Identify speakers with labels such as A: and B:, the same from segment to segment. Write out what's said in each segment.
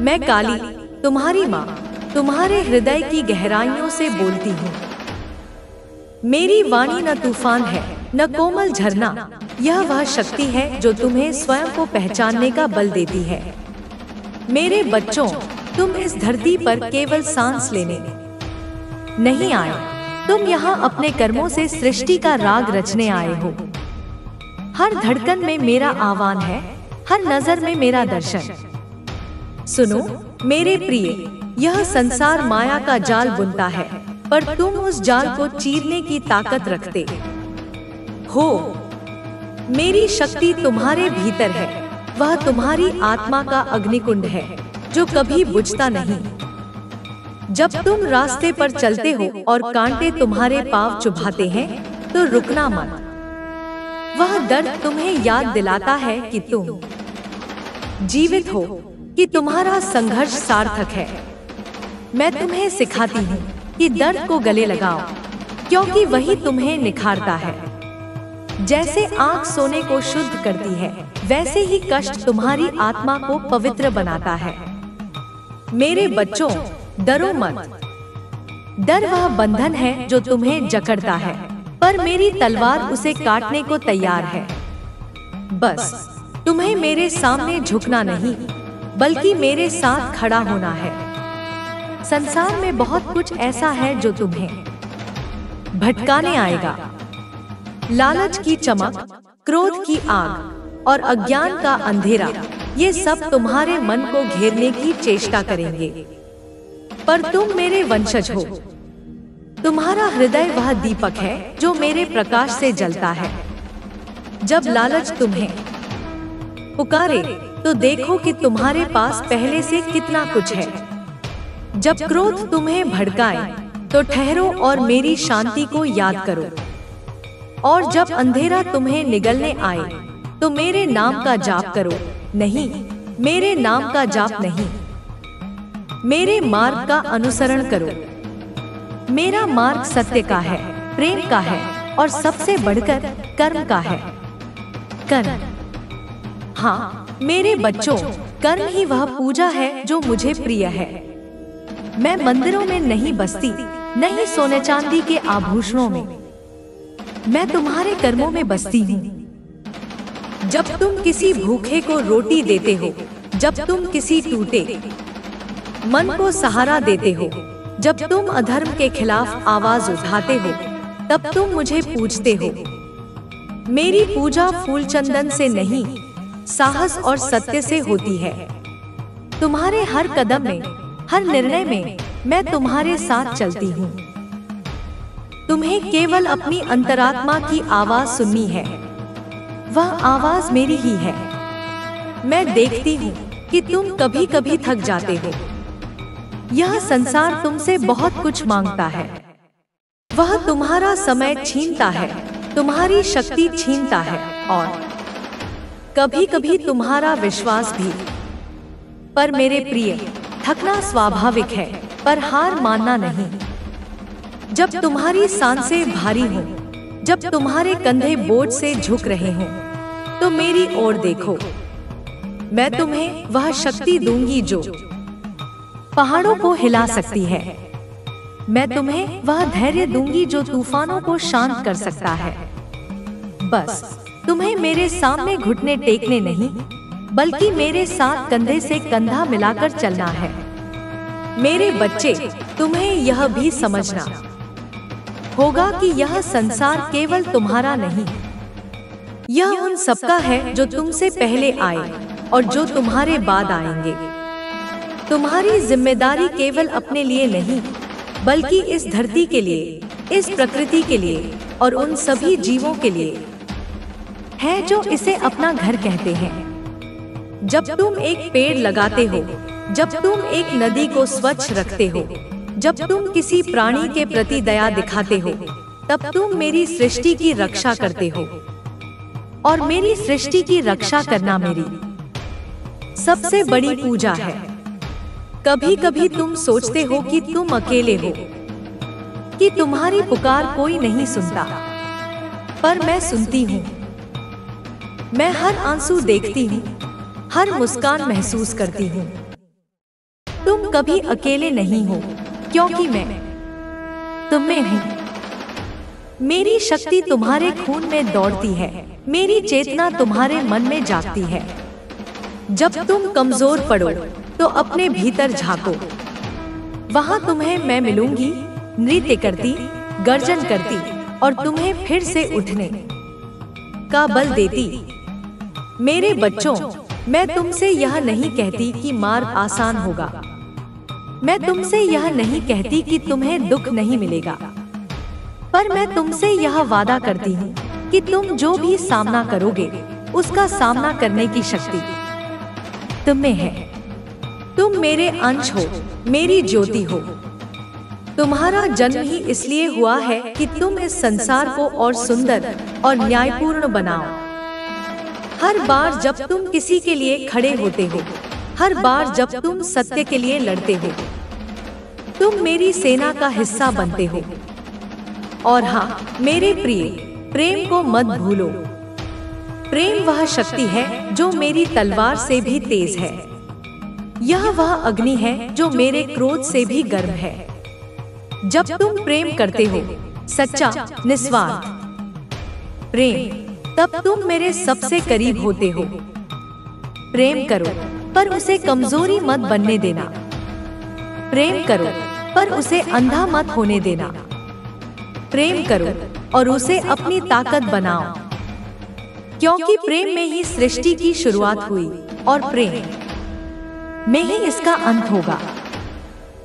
A: मैं काली, तुम्हारी माँ, तुम्हारे हृदय की गहराइयों से बोलती हूँ। मेरी वाणी न तूफान है, न कोमल झरना, यह वह शक्ति है जो तुम्हें स्वयं को पहचानने का बल देती है। मेरे बच्चों, तुम इस धरती पर केवल सांस लेने नहीं आए, तुम यहाँ अपने कर्मों से सृष्टि का राग रचने आए हो। हर धड़कन में मेरा आह्वान है, हर नजर में मेरा दर्शन। सुनो मेरे प्रिय, यह संसार माया का जाल बुनता है, पर तुम उस जाल को चीरने की ताकत रखते हो। मेरी शक्ति तुम्हारे भीतर है, वह तुम्हारी आत्मा का अग्निकुंड है जो कभी बुझता नहीं। जब तुम रास्ते पर चलते हो और कांटे तुम्हारे पांव चुभाते हैं, तो रुकना मत। वह दर्द तुम्हें याद दिलाता है कि तुम जीवित हो, कि तुम्हारा संघर्ष सार्थक है। मैं तुम्हें सिखाती हूँ कि दर्द को गले लगाओ, क्योंकि वही तुम्हें निखारता है। जैसे आग सोने को शुद्ध करती है, वैसे ही कष्ट तुम्हारी आत्मा को पवित्र बनाता है। मेरे बच्चों, डरो मत। डर वह बंधन है जो तुम्हें जकड़ता है, पर मेरी तलवार उसे काटने को तैयार है। बस तुम्हें मेरे सामने झुकना नहीं, बल्कि मेरे साथ खड़ा होना है। संसार में बहुत कुछ ऐसा है जो तुम्हें भटकाने आएगा। लालच की चमक, क्रोध की आग और अज्ञान का अंधेरा, ये सब तुम्हारे मन को घेरने की चेष्टा करेंगे। पर तुम मेरे वंशज हो। तुम्हारा हृदय वह दीपक है जो मेरे प्रकाश से जलता है। जब लालच तुम्हें पुकारे, तो देखो कि तुम्हारे पास पहले से कितना कुछ है। जब क्रोध तुम्हें भड़काए, तो ठहरो और मेरी शांति को याद करो। और जब अंधेरा तुम्हें निगलने आए, तो मेरे नाम का जाप करो। नहीं, मेरे नाम का जाप नहीं, मेरे मार्ग का अनुसरण करो। मेरा मार्ग सत्य का है, प्रेम का है और सबसे बढ़कर कर्म का है। कर्म, हाँ मेरे बच्चों, कर्म ही वह पूजा है जो मुझे प्रिय है। मैं मंदिरों में नहीं बसती, नहीं सोने चांदी के आभूषणों में। मैं तुम्हारे कर्मों में बसती हूँ। जब तुम किसी भूखे को रोटी देते हो, जब तुम किसी टूटे मन को सहारा देते हो, जब तुम अधर्म के खिलाफ आवाज उठाते हो, तब तुम मुझे पूजते हो। मेरी पूजा फूल चंदन से नहीं, साहस और सत्य से होती है। तुम्हारे हर कदम में, हर निर्णय में मैं तुम्हारे साथ चलती हूँ। तुम्हें केवल अपनी अंतरात्मा की आवाज सुननी है, वह आवाज मेरी ही है। मैं देखती हूँ कि तुम कभी कभी थक जाते हो। यह संसार तुमसे बहुत कुछ मांगता है। वह तुम्हारा समय छीनता है, तुम्हारी शक्ति छीनता है और कभी कभी तुम्हारा विश्वास भी। पर मेरे प्रिय, थकना स्वाभाविक है, पर हार मानना नहीं। जब तुम्हारी सांसें भारी हों, जब तुम्हारे कंधे बोझ से झुक रहे हों, तो मेरी ओर देखो। मैं तुम्हें वह शक्ति दूंगी जो पहाड़ों को हिला सकती है। मैं तुम्हें वह धैर्य दूंगी जो तूफानों को शांत कर सकता है। बस तुम्हें मेरे सामने घुटने टेकने नहीं, बल्कि मेरे साथ कंधे से कंधा मिलाकर चलना है। मेरे बच्चे, तुम्हें यह भी समझना होगा कि यह संसार केवल तुम्हारा नहीं, यह उन सबका है जो तुमसे पहले आए और जो तुम्हारे बाद आएंगे। तुम्हारी जिम्मेदारी केवल अपने लिए नहीं, बल्कि इस धरती के लिए, इस प्रकृति के लिए और उन सभी जीवों के लिए है जो इसे अपना घर कहते हैं। जब तुम एक पेड़ लगाते हो, जब तुम एक नदी को स्वच्छ रखते हो, जब तुम किसी प्राणी के प्रति दया दिखाते हो, तब तुम मेरी सृष्टि की रक्षा करते हो। और मेरी सृष्टि की रक्षा करना मेरी सबसे बड़ी पूजा है। कभी कभी तुम सोचते हो कि तुम अकेले हो, कि तुम्हारी पुकार कोई नहीं सुनता, पर मैं सुनती हूँ। मैं हर आंसू देखती हूँ, हर मुस्कान महसूस करती हूँ। तुम कभी अकेले नहीं हो, क्योंकि मैं तुम में हूँ। मेरी शक्ति तुम्हारे खून में दौड़ती है, मेरी चेतना तुम्हारे मन में जागती है। जब तुम कमजोर पड़ो तो अपने भीतर झांको, वहां तुम्हें मैं मिलूंगी, नृत्य करती, गर्जन करती और तुम्हें फिर से उठने का बल देती। मेरे बच्चों, मैं तुमसे यह नहीं कहती कि मार्ग आसान होगा, मैं तुमसे यह नहीं कहती कि तुम्हें दुख नहीं मिलेगा, पर मैं तुमसे यह वादा करती हूँ कि तुम जो भी सामना करोगे उसका सामना करने की शक्ति तुम में है। तुम मेरे अंश हो, मेरी ज्योति हो। तुम्हारा जन्म ही इसलिए हुआ है कि तुम इस संसार को और सुंदर और न्यायपूर्ण बनाओ। हर बार जब तुम किसी के लिए खड़े होते हो, हर बार जब तुम सत्य के लिए लड़ते हो, तुम मेरी सेना का हिस्सा बनते हो। और हाँ मेरे प्रिय, प्रेम को मत भूलो। प्रेम वह शक्ति है जो मेरी तलवार से भी तेज है। यह वह अग्नि है जो मेरे क्रोध से भी गर्म है। जब तुम प्रेम करते हो, सच्चा, निस्वार्थ प्रेम, तब तुम मेरे सबसे करीब होते हो। प्रेम करो पर उसे कमजोरी मत बनने देना। प्रेम करो पर उसे अंधा मत होने देना। प्रेम करो और उसे अपनी ताकत बनाओ, क्योंकि प्रेम में ही सृष्टि की शुरुआत हुई और प्रेम में ही इसका अंत होगा।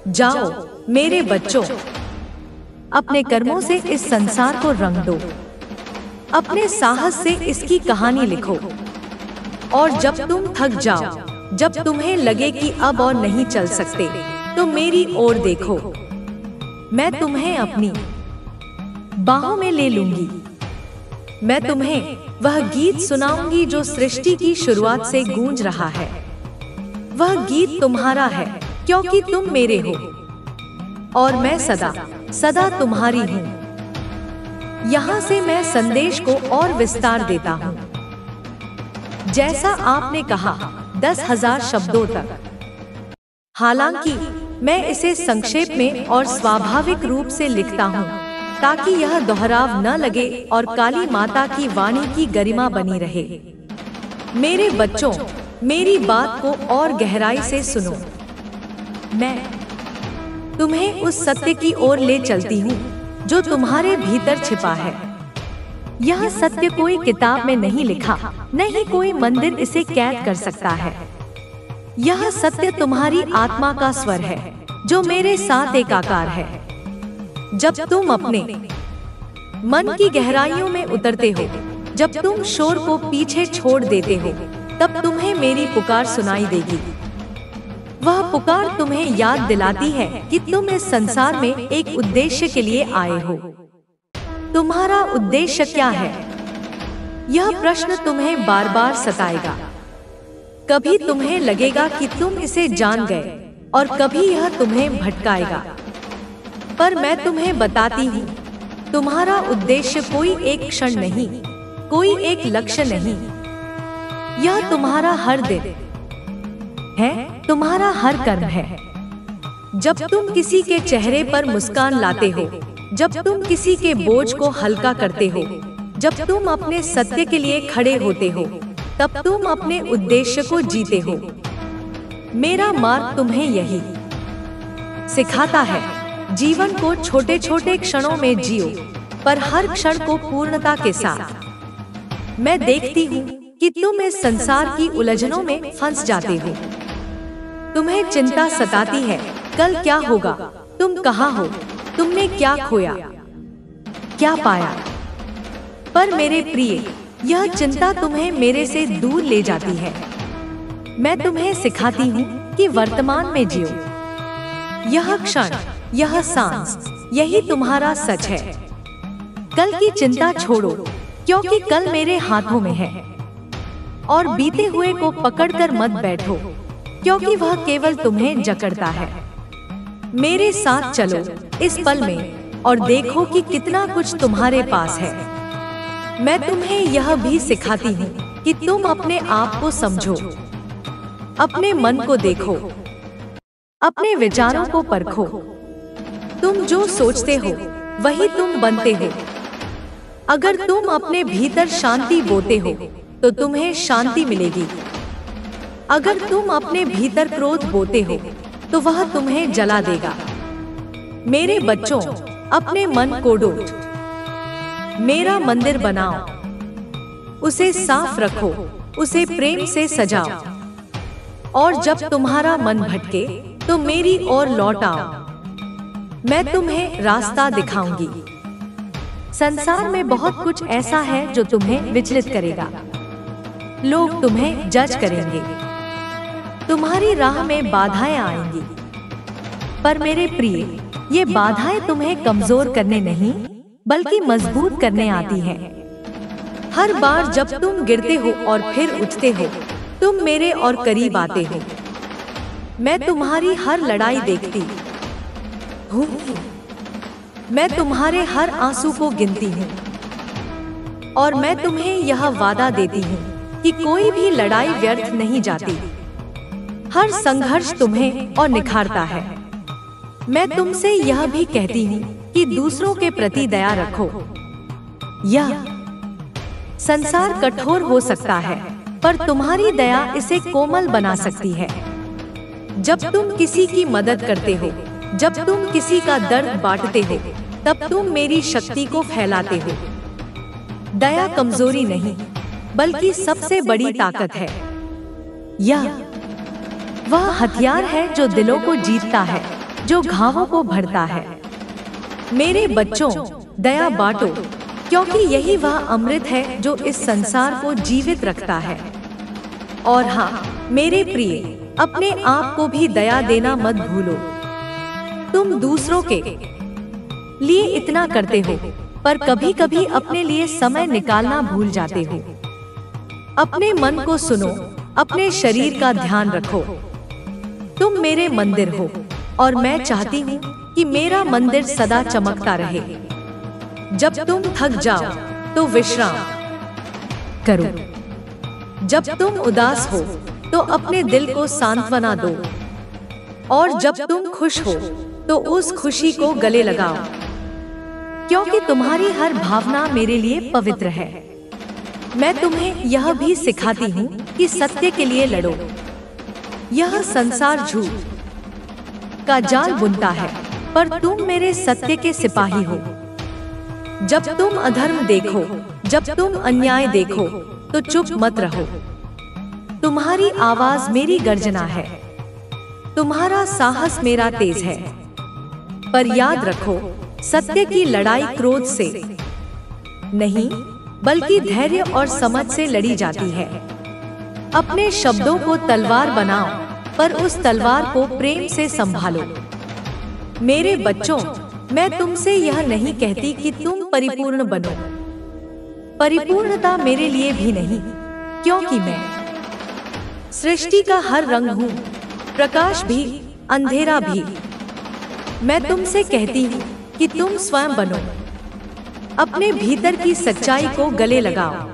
A: जाओ मेरे बच्चों, अपने कर्मों से इस संसार को रंग दो, अपने साहस से इसकी कहानी लिखो। और जब तुम थक जाओ, जब तुम्हें लगे कि अब और नहीं चल सकते, तो मेरी ओर देखो, मैं तुम्हें अपनी बाहों में ले लूंगी। मैं तुम्हें वह गीत सुनाऊंगी जो सृष्टि की शुरुआत से गूंज रहा है। वह गीत तुम्हारा है क्योंकि तुम मेरे हो और मैं सदा सदा तुम्हारी हूँ। यहाँ से मैं संदेश को और विस्तार देता हूँ। जैसा आपने कहा 10,000 शब्दों तक। हालांकि मैं इसे संक्षेप में और स्वाभाविक रूप से लिखता हूँ ताकि यह दोहराव न लगे और काली माता की वाणी की गरिमा बनी रहे। मेरे बच्चों, मेरी बात को और गहराई से सुनो। मैं तुम्हें उस सत्य की ओर ले चलती हूँ जो तुम्हारे भीतर छिपा है। यह सत्य कोई किताब में नहीं लिखा, नहीं कोई मंदिर इसे कैद कर सकता है। यह सत्य तुम्हारी आत्मा का स्वर है जो मेरे साथ एकाकार है। जब तुम अपने मन की गहराइयों में उतरते हो, जब तुम शोर को पीछे छोड़ देते हो, तब तुम्हें मेरी पुकार सुनाई देगी। वह पुकार तुम्हें याद दिलाती है कि तुम इस संसार में एक उद्देश्य के लिए आए हो। तुम्हारा उद्देश्य क्या है? यह प्रश्न तुम्हें बार बार सताएगा। कभी तुम्हें लगेगा कि तुम इसे जान गए और कभी यह तुम्हें भटकाएगा। पर मैं तुम्हें बताती हूँ, तुम्हारा उद्देश्य कोई एक क्षण नहीं, कोई एक लक्ष्य नहीं। यह तुम्हारा हर दिन है, तुम्हारा हर कर्म है। जब तुम किसी के चेहरे पर मुस्कान लाते हो, जब तुम किसी के बोझ को हल्का करते हो, जब तुम अपने सत्य के लिए खड़े होते हो, तब तुम अपने उद्देश्य को जीते हो। मेरा मार्ग तुम्हें यही सिखाता है। जीवन को छोटे छोटे क्षणों में जियो, पर हर क्षण को पूर्णता के साथ। मैं देखती हूँ कि तुम इस संसार की उलझनों में फंस जाते हो। तुम्हें चिंता सताती है, कल क्या होगा, तुम कहाँ हो, तुमने क्या खोया, क्या पाया। पर मेरे प्रिय, यह चिंता तुम्हें मेरे से दूर ले जाती है। मैं तुम्हें सिखाती हूँ कि वर्तमान में जियो। यह क्षण, यह सांस, यही तुम्हारा सच है। कल की चिंता छोड़ो, क्योंकि कल मेरे हाथों में है। और बीते हुए को पकड़कर मत बैठो, क्योंकि वह केवल तुम्हें जकड़ता है। मेरे साथ चलो इस पल में और देखो कि कितना कुछ तुम्हारे पास है। मैं तुम्हें यह भी सिखाती हूँ कि तुम अपने आप को समझो, अपने मन को देखो। अपने विचारों को परखो। तुम जो सोचते हो वही तुम बनते हो। अगर तुम अपने भीतर शांति बोते हो तो तुम्हें शांति मिलेगी। अगर तुम अपने भीतर क्रोध बोते हो तो वह तुम्हें जला देगा। मेरे बच्चों, अपने मन को डो, मेरा मंदिर बनाओ, उसे साफ रखो, उसे प्रेम से सजाओ, और जब तुम्हारा मन भटके तो मेरी ओर लौट आओ। मैं तुम्हें रास्ता दिखाऊंगी। संसार में बहुत कुछ ऐसा है जो तुम्हें विचलित करेगा। लोग तुम्हें जज करेंगे, तुम्हारी राह में बाधाएं आएंगी, पर मेरे प्रिय, ये बाधाएं तुम्हें कमजोर करने नहीं बल्कि मजबूत करने आती हैं। हर बार जब तुम गिरते हो और फिर उठते हो, तुम मेरे और करीब आते हो। मैं तुम्हारी हर लड़ाई देखती हूँ, मैं तुम्हारे हर आंसू को गिनती हूँ, और मैं तुम्हें यह वादा देती हूँ कि कोई भी लड़ाई व्यर्थ नहीं जाती। हर संघर्ष तुम्हें और निखारता है। मैं तुमसे यह भी कहती हूँ कि दूसरों के प्रति दया रखो। यह संसार कठोर हो सकता है, पर तुम्हारी दया इसे कोमल बना सकती है। जब तुम किसी की मदद करते हो, जब तुम किसी का दर्द बांटते हो, तब तुम मेरी शक्ति को फैलाते हो। दया कमजोरी नहीं, बल्कि सबसे बड़ी ताकत है। यह वह हथियार है जो दिलों को जीतता है, जो घावों को भरता है। मेरे बच्चों, दया बांटो, क्योंकि यही वह अमृत है जो इस संसार को जीवित रखता है। और हाँ मेरे प्रिय, अपने आप को भी दया देना मत भूलो। तुम दूसरों के लिए इतना करते हो, पर कभी कभी अपने लिए समय निकालना भूल जाते हो। अपने मन को सुनो, अपने शरीर का ध्यान रखो। तुम मेरे मंदिर हो, और मैं चाहती हूँ कि मेरा मंदिर सदा चमकता रहे। जब तुम थक जाओ तो विश्राम करो। जब तुम उदास हो तो अपने दिल को सांत्वना दो, और जब तुम खुश हो तो उस खुशी को गले लगाओ, क्योंकि तुम्हारी हर भावना मेरे लिए पवित्र है। मैं तुम्हें यह भी सिखाती हूँ कि सत्य के लिए लड़ो। यह संसार झूठ का जाल बुनता है, पर तुम मेरे सत्य के सिपाही हो। जब तुम अधर्म देखो, जब तुम अन्याय देखो, तो चुप मत रहो। तुम्हारी आवाज मेरी गर्जना है, तुम्हारा साहस मेरा तेज है। पर याद रखो, सत्य की लड़ाई क्रोध से नहीं, बल्कि धैर्य और समझ से लड़ी जाती है। अपने शब्दों को तलवार बनाओ, पर उस तलवार को प्रेम से संभालो। मेरे बच्चों, मैं तुमसे यह नहीं कहती कि तुम परिपूर्ण बनो। परिपूर्णता मेरे लिए भी नहीं, क्योंकि मैं सृष्टि का हर रंग हूँ, प्रकाश भी, अंधेरा भी। मैं तुमसे कहती हूँ कि तुम स्वयं बनो। अपने भीतर की सच्चाई को गले लगाओ।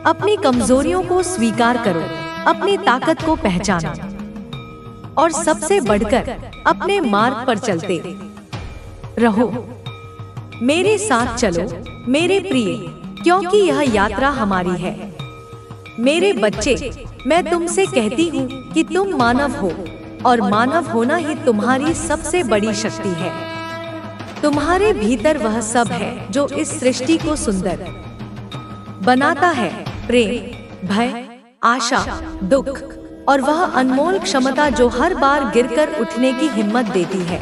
A: अपनी कमजोरियों को स्वीकार करो, अपनी ताकत को पहचानो, और सबसे बढ़कर अपने मार्ग पर चलते रहो। मेरे साथ चलो मेरे प्रिय, क्योंकि यह यात्रा हमारी है। मेरे बच्चे, मैं तुमसे कहती हूँ कि तुम मानव हो, और मानव होना ही तुम्हारी सबसे बड़ी शक्ति है। तुम्हारे भीतर वह सब है जो इस सृष्टि को सुंदर बनाता है। प्रेम, भय, आशा, दुख, और वह अनमोल क्षमता जो हर बार गिरकर उठने की हिम्मत देती है।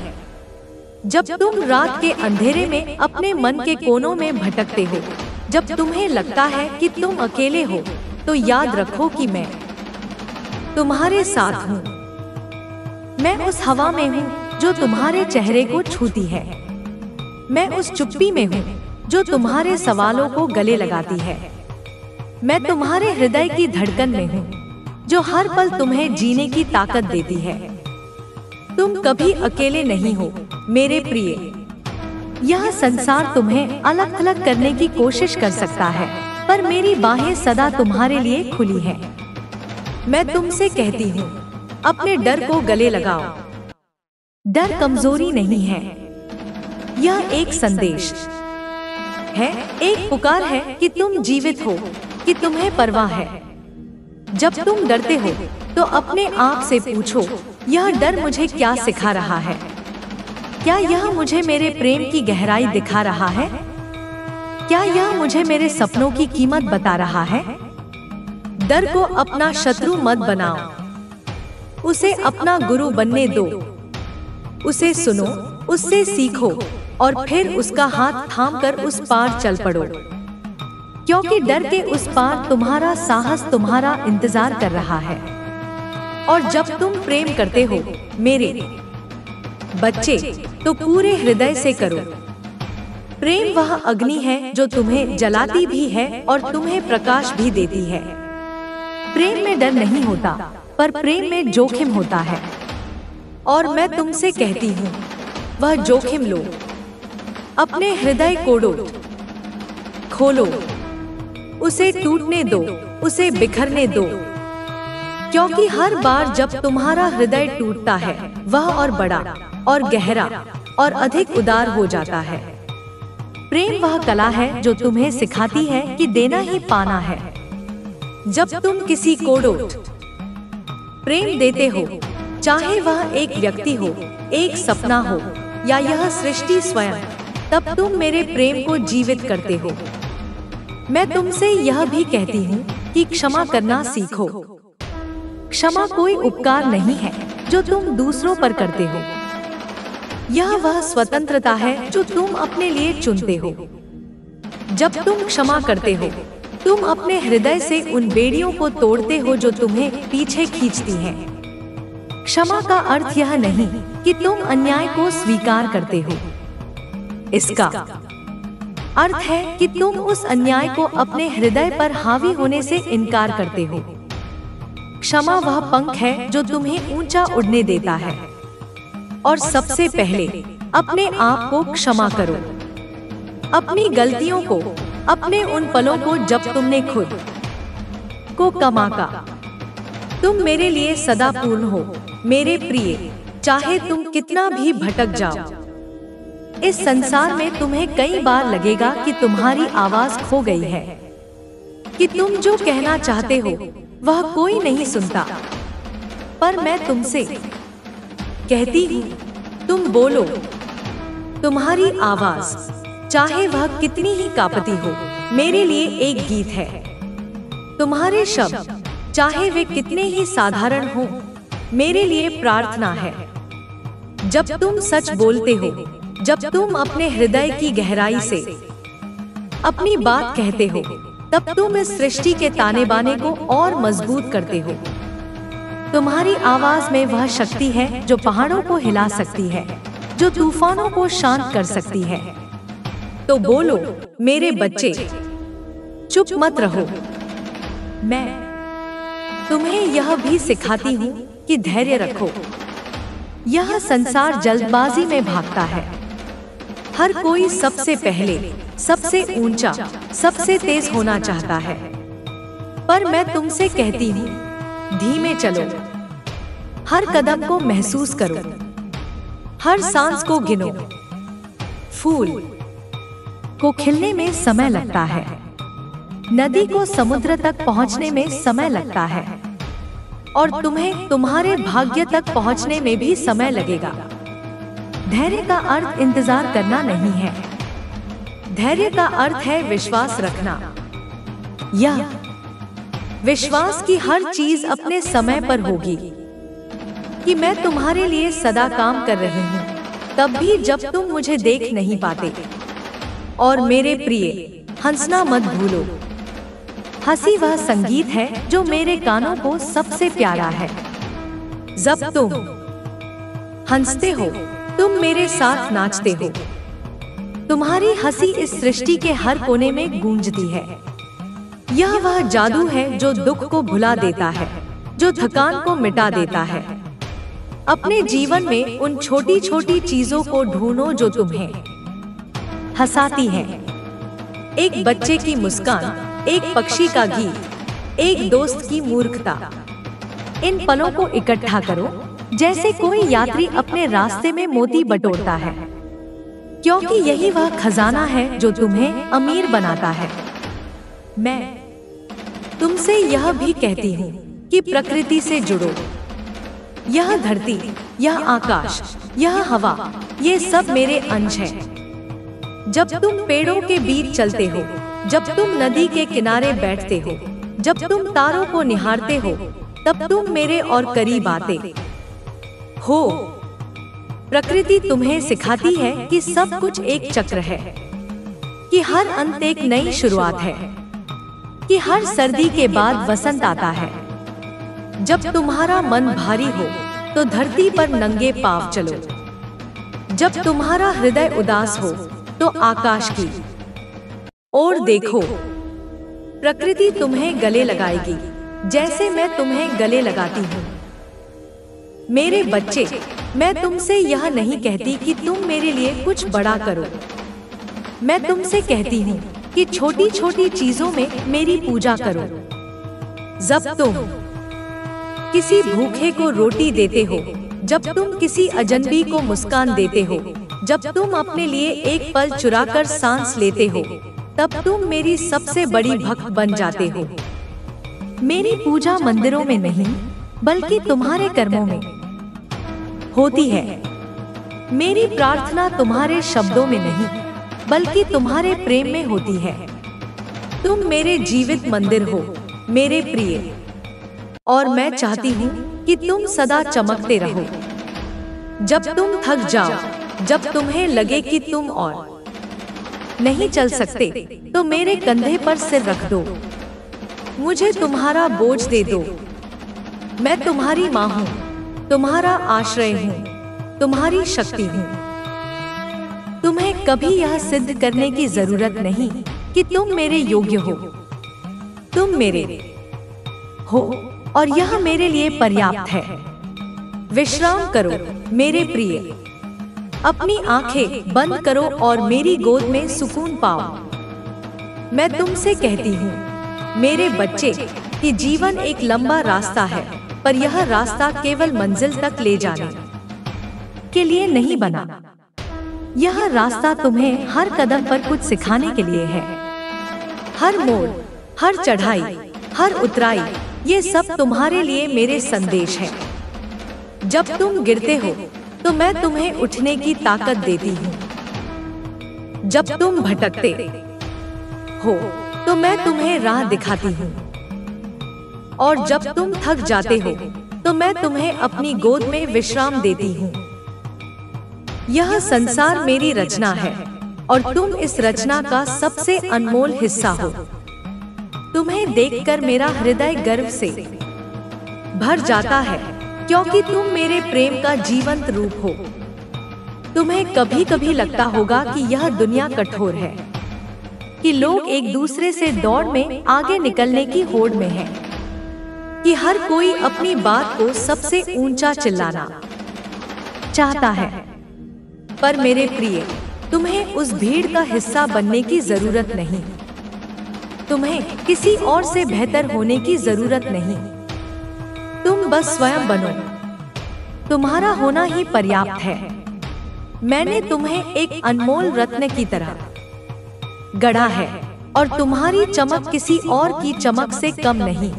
A: जब तुम रात के अंधेरे में अपने मन के कोनों में भटकते हो, जब तुम्हें लगता है कि तुम अकेले हो, तो याद रखो कि मैं तुम्हारे साथ हूँ। मैं उस हवा में हूँ जो तुम्हारे चेहरे को छूती है। मैं उस चुप्पी में हूँ जो तुम्हारे सवालों को गले लगाती है। मैं तुम्हारे हृदय की धड़कन में हूँ जो हर पल तुम्हें जीने की ताकत देती है। तुम कभी अकेले नहीं हो मेरे प्रिय। यह संसार तुम्हें अलग थलग करने की कोशिश कर सकता है, पर मेरी बाहें सदा तुम्हारे लिए खुली हैं। मैं तुमसे कहती हूँ, अपने डर को गले लगाओ, डर कमजोरी नहीं है, यह एक संदेश है, एक पुकार है कि तुम जीवित हो, कि तुम्हें परवाह है। जब तुम डरते हो तो अपने आप से पूछो, यह डर मुझे क्या सिखा रहा है? क्या यह मुझे मेरे प्रेम की गहराई दिखा रहा है? क्या यह मुझे मेरे सपनों की कीमत बता रहा है? डर को अपना शत्रु मत बनाओ, उसे अपना गुरु बनने दो। उसे सुनो, उससे सीखो और फिर उसका हाथ थामकर उस पार चल पड़ो, क्योंकि डर के उस पार तुम्हारा साहस तुम्हारा इंतजार कर रहा है। और जब तुम प्रेम करते हो मेरे बच्चे, तो पूरे हृदय से करो। प्रेम वह अग्नि है जो तुम्हें जलाती भी है और तुम्हें प्रकाश भी देती है। प्रेम में डर नहीं होता, पर प्रेम में जोखिम होता है। और मैं तुमसे कहती हूँ, वह जोखिम लो, अपने हृदय को खोलो, उसे टूटने दो, उसे बिखरने दो, क्योंकि हर बार जब तुम्हारा हृदय टूटता है, वह और बड़ा और गहरा और अधिक उदार हो जाता है। प्रेम वह कला है जो तुम्हें सिखाती है कि देना ही पाना है। जब तुम किसी को प्रेम देते हो, चाहे वह एक व्यक्ति हो, एक सपना हो या यह सृष्टि स्वयं, तब तुम मेरे प्रेम को जीवित करते हो। मैं तुमसे यह भी कहती हूँ कि क्षमा करना सीखो। क्षमा कोई उपकार नहीं है जो तुम दूसरों पर करते हो, यह वह स्वतंत्रता है जो तुम अपने लिए चुनते हो। जब तुम क्षमा करते हो, तुम अपने हृदय से उन बेड़ियों को तोड़ते हो जो तुम्हें पीछे खींचती हैं। क्षमा का अर्थ यह नहीं कि तुम अन्याय को स्वीकार करते हो, इसका अर्थ है कि तुम उस अन्याय को अपने हृदय पर हावी होने से इनकार करते हो। क्षमा वह पंख है जो तुम्हें ऊंचा उड़ने देता है। और सबसे पहले अपने आप को क्षमा करो, अपनी गलतियों को, अपने उन पलों को जब तुमने खुद को कमा का। तुम मेरे लिए सदा पूर्ण हो मेरे प्रिय, चाहे तुम कितना भी भटक जाओ। इस संसार में तुम्हें कई बार लगेगा कि तुम्हारी आवाज खो गई है, कि तुम जो कहना चाहते हो वह कोई नहीं सुनता। पर मैं तुमसे कहती हूँ, तुम बोलो। तुम्हारी आवाज, चाहे वह कितनी ही कांपती हो, मेरे लिए एक गीत है। तुम्हारे शब्द, चाहे वे कितने ही साधारण हो, मेरे लिए प्रार्थना है। जब तुम सच बोलते हो, जब तुम अपने हृदय की गहराई से अपनी बात कहते हो, तब तुम इस सृष्टि के ताने बाने को और मजबूत करते हो। तुम्हारी आवाज में वह शक्ति है जो पहाड़ों को हिला सकती है, जो तूफानों को शांत कर सकती है। तो बोलो मेरे बच्चे, चुप मत रहो। मैं तुम्हें यह भी सिखाती हूँ कि धैर्य रखो। यह संसार जल्दबाजी में भागता है। हर कोई सबसे पहले, सबसे ऊंचा, सबसे तेज होना चाहता है। पर मैं तुमसे कहती हूँ, धीमे चलो। हर कदम को महसूस करो, हर सांस को गिनो। फूल को खिलने में समय लगता है, नदी को समुद्र तक पहुंचने में समय लगता है, और तुम्हें तुम्हारे भाग्य तक पहुंचने में भी समय लगेगा। धैर्य का अर्थ इंतजार करना नहीं है, धैर्य का अर्थ है विश्वास रखना। यह विश्वास की हर चीज अपने समय पर होगी, कि मैं तुम्हारे लिए सदा काम कर रही हूँ, तब भी जब तुम मुझे देख नहीं पाते। और मेरे प्रिय, हंसना मत भूलो। हंसी वह संगीत है जो मेरे कानों को सबसे प्यारा है। जब तुम हंसते हो, तुम मेरे साथ नाचते हो। तुम्हारी हंसी इस सृष्टि के हर कोने में गूंजती है। यह वह जादू है जो दुख को भुला देता है, जो थकान को मिटा देता है। अपने जीवन में उन छोटी छोटी चीजों को ढूंढो जो तुम्हें हंसाती है। एक बच्चे की मुस्कान, एक पक्षी का गीत, एक दोस्त की मूर्खता। इन पलों को इकट्ठा करो, जैसे कोई यात्री अपने रास्ते में मोती बटोरता है, क्योंकि यही वह खजाना है जो तुम्हें अमीर बनाता है। मैं तुमसे यह भी कहती हूँ कि प्रकृति से जुड़ो। यह धरती, यह आकाश, यह हवा, ये सब मेरे अंश हैं। जब तुम पेड़ों के बीच चलते हो, जब तुम नदी के किनारे बैठते हो, जब तुम तारों को निहारते हो, तब तुम मेरे और करीब आते हो। प्रकृति तुम्हें सिखाती है कि सब कुछ एक चक्र है, कि हर अंत एक नई शुरुआत है, कि हर सर्दी के बाद वसंत आता है। जब तुम्हारा मन भारी हो तो धरती पर नंगे पांव चलो। जब तुम्हारा हृदय उदास हो तो आकाश की ओर देखो। प्रकृति तुम्हें गले लगाएगी जैसे मैं तुम्हें गले लगाती हूँ। मेरे बच्चे, मैं तुमसे यह नहीं कहती कि तुम मेरे लिए कुछ बड़ा करो। मैं तुमसे कहती हूँ कि छोटी छोटी चीजों में मेरी पूजा करो। जब तुम किसी भूखे को रोटी देते हो, जब तुम किसी अजनबी को मुस्कान देते हो, जब तुम अपने लिए एक पल चुराकर सांस लेते हो, तब तुम मेरी सबसे बड़ी भक्त बन जाते हो। मेरी पूजा मंदिरों में नहीं, बल्कि तुम्हारे कर्मों में होती है। मेरी प्रार्थना तुम्हारे शब्दों में नहीं, बल्कि तुम्हारे प्रेम में होती है। तुम मेरे जीवित मंदिर हो, मेरे प्रिय, और मैं चाहती हूँ कि तुम सदा चमकते रहो। जब तुम थक जाओ, जब तुम्हें लगे कि तुम और नहीं चल सकते, तो मेरे कंधे पर सिर रख दो, मुझे तुम्हारा बोझ दे दो। मैं तुम्हारी माँ हूँ, तुम्हारा आश्रय हूँ, तुम्हारी शक्ति हूँ। तुम्हें कभी यह सिद्ध करने की जरूरत नहीं कि तुम मेरे योग्य हो। तुम मेरे हो और यह मेरे लिए पर्याप्त है। विश्राम करो मेरे प्रिय, अपनी आंखें बंद करो और मेरी गोद में सुकून पाओ। मैं तुमसे कहती हूँ मेरे बच्चे कि जीवन एक लंबा रास्ता है, पर यह रास्ता केवल मंजिल तक ले जाने के लिए नहीं बना। यह रास्ता तुम्हें हर कदम पर कुछ सिखाने के लिए है। हर मोड़, हर चढ़ाई, हर उतराई, ये सब तुम्हारे लिए मेरे संदेश है। जब तुम गिरते हो तो मैं तुम्हें उठने की ताकत देती हूँ। जब तुम भटकते हो तो मैं तुम्हें राह दिखाती हूँ। और जब तुम थक जाते हो तो मैं तुम्हें अपनी गोद में विश्राम देती हूँ। यह संसार मेरी रचना है और तुम इस रचना का सबसे अनमोल हिस्सा हो। तुम्हें देखकर मेरा हृदय गर्व से भर जाता है, क्योंकि तुम मेरे प्रेम का जीवंत रूप हो। तुम्हें कभी कभी लगता होगा कि यह दुनिया कठोर है, कि लोग एक दूसरे से दौड़ में आगे निकलने की होड़ में हैं, कि हर कोई अपनी बात को सबसे ऊंचा चिल्लाना चाहता है। पर मेरे प्रिय, तुम्हें उस भीड़ का हिस्सा बनने की जरूरत नहीं। तुम्हें किसी और से बेहतर होने की जरूरत नहीं। तुम बस स्वयं बनो। तुम्हारा होना ही पर्याप्त है। मैंने तुम्हें एक अनमोल रत्न की तरह गढ़ा है और तुम्हारी चमक किसी और की चमक से कम नहीं।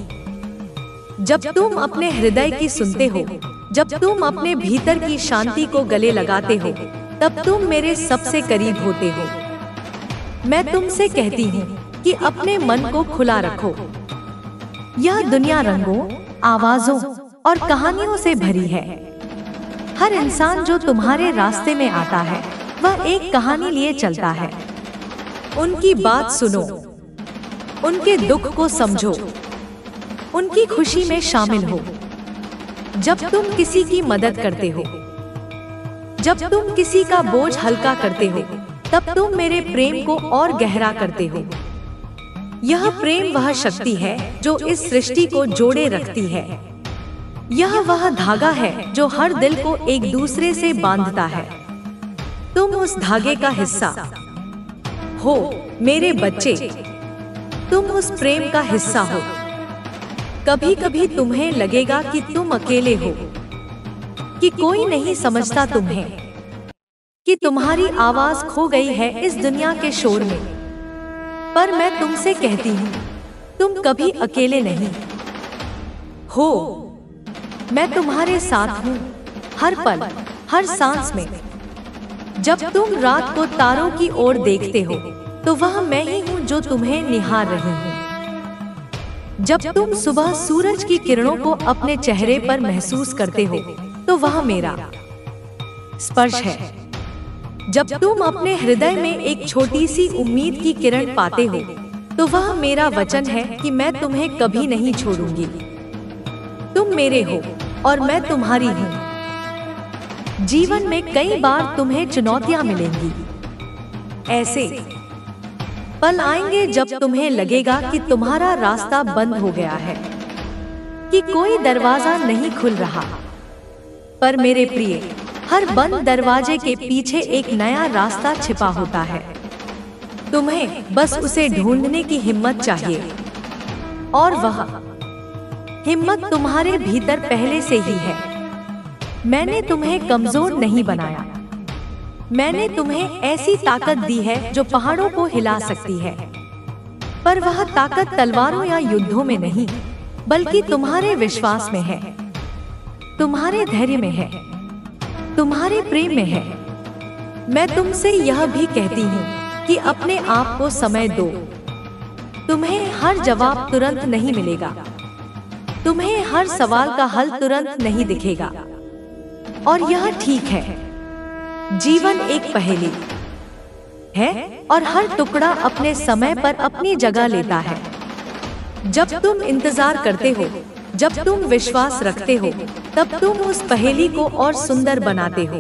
A: जब तुम अपने हृदय की सुनते हो, जब तुम अपने भीतर की शांति को गले लगाते हो, तब तुम मेरे सबसे करीब होते हो। मैं तुमसे कहती हूँ कि अपने मन को खुला रखो। यह दुनिया रंगों, आवाजों और कहानियों से भरी है। हर इंसान जो तुम्हारे रास्ते में आता है, वह एक कहानी लिए चलता है। उनकी बात सुनो, उनके दुख को समझो, उनकी खुशी में शामिल हो। जब तुम किसी की मदद करते हो, जब तुम किसी का बोझ हल्का करते हो, तब तुम मेरे प्रेम को और गहरा करते हो। यह प्रेम वह शक्ति है जो इस सृष्टि को जोड़े रखती है। यह वह धागा है जो हर दिल को एक दूसरे से बांधता है। तुम उस धागे का हिस्सा हो मेरे बच्चे। तुम उस प्रेम का हिस्सा हो। कभी कभी तुम्हें लगेगा कि तुम अकेले हो, कि कोई नहीं समझता तुम्हें, कि तुम्हारी आवाज खो गई है इस दुनिया के शोर में। पर मैं तुमसे कहती हूँ, तुम कभी अकेले नहीं हो। मैं तुम्हारे साथ हूँ, हर पल, हर सांस में। जब तुम रात को तारों की ओर देखते हो, तो वह मैं ही हूँ जो तुम्हें निहार रही हूँ। जब तुम सुबह सूरज की किरणों को अपने चेहरे पर महसूस करते हो, तो वह मेरा स्पर्श है। जब तुम अपने हृदय में एक छोटी सी उम्मीद की किरण पाते हो, तो वह मेरा वचन है कि मैं तुम्हें कभी नहीं छोड़ूंगी। तुम मेरे हो और मैं तुम्हारी हूँ। जीवन में कई बार तुम्हें चुनौतियां मिलेंगी। ऐसे पल आएंगे जब तुम्हें लगेगा कि तुम्हारा रास्ता बंद हो गया है, कि कोई दरवाजा नहीं खुल रहा। पर मेरे प्रिय, हर बंद दरवाजे के पीछे एक नया रास्ता छिपा होता है। तुम्हें बस उसे ढूंढने की हिम्मत चाहिए, और वह हिम्मत तुम्हारे भीतर पहले से ही है। मैंने तुम्हें कमजोर नहीं बनाया। मैंने तुम्हें ऐसी ताकत दी है जो पहाड़ों को हिला सकती है। पर वह ताकत तलवारों या युद्धों में नहीं, बल्कि तुम्हारे विश्वास में है, तुम्हारे धैर्य में है, तुम्हारे प्रेम में है। मैं तुमसे यह भी कहती हूँ कि अपने आप को समय दो। तुम्हें हर जवाब तुरंत नहीं मिलेगा, तुम्हें हर सवाल का हल तुरंत नहीं दिखेगा, और यह ठीक है। जीवन एक पहेली है, और हर टुकड़ा अपने समय पर अपनी जगह लेता है। जब तुम इंतजार करते हो, जब तुम विश्वास रखते हो, तब तुम उस पहेली को और सुंदर बनाते हो।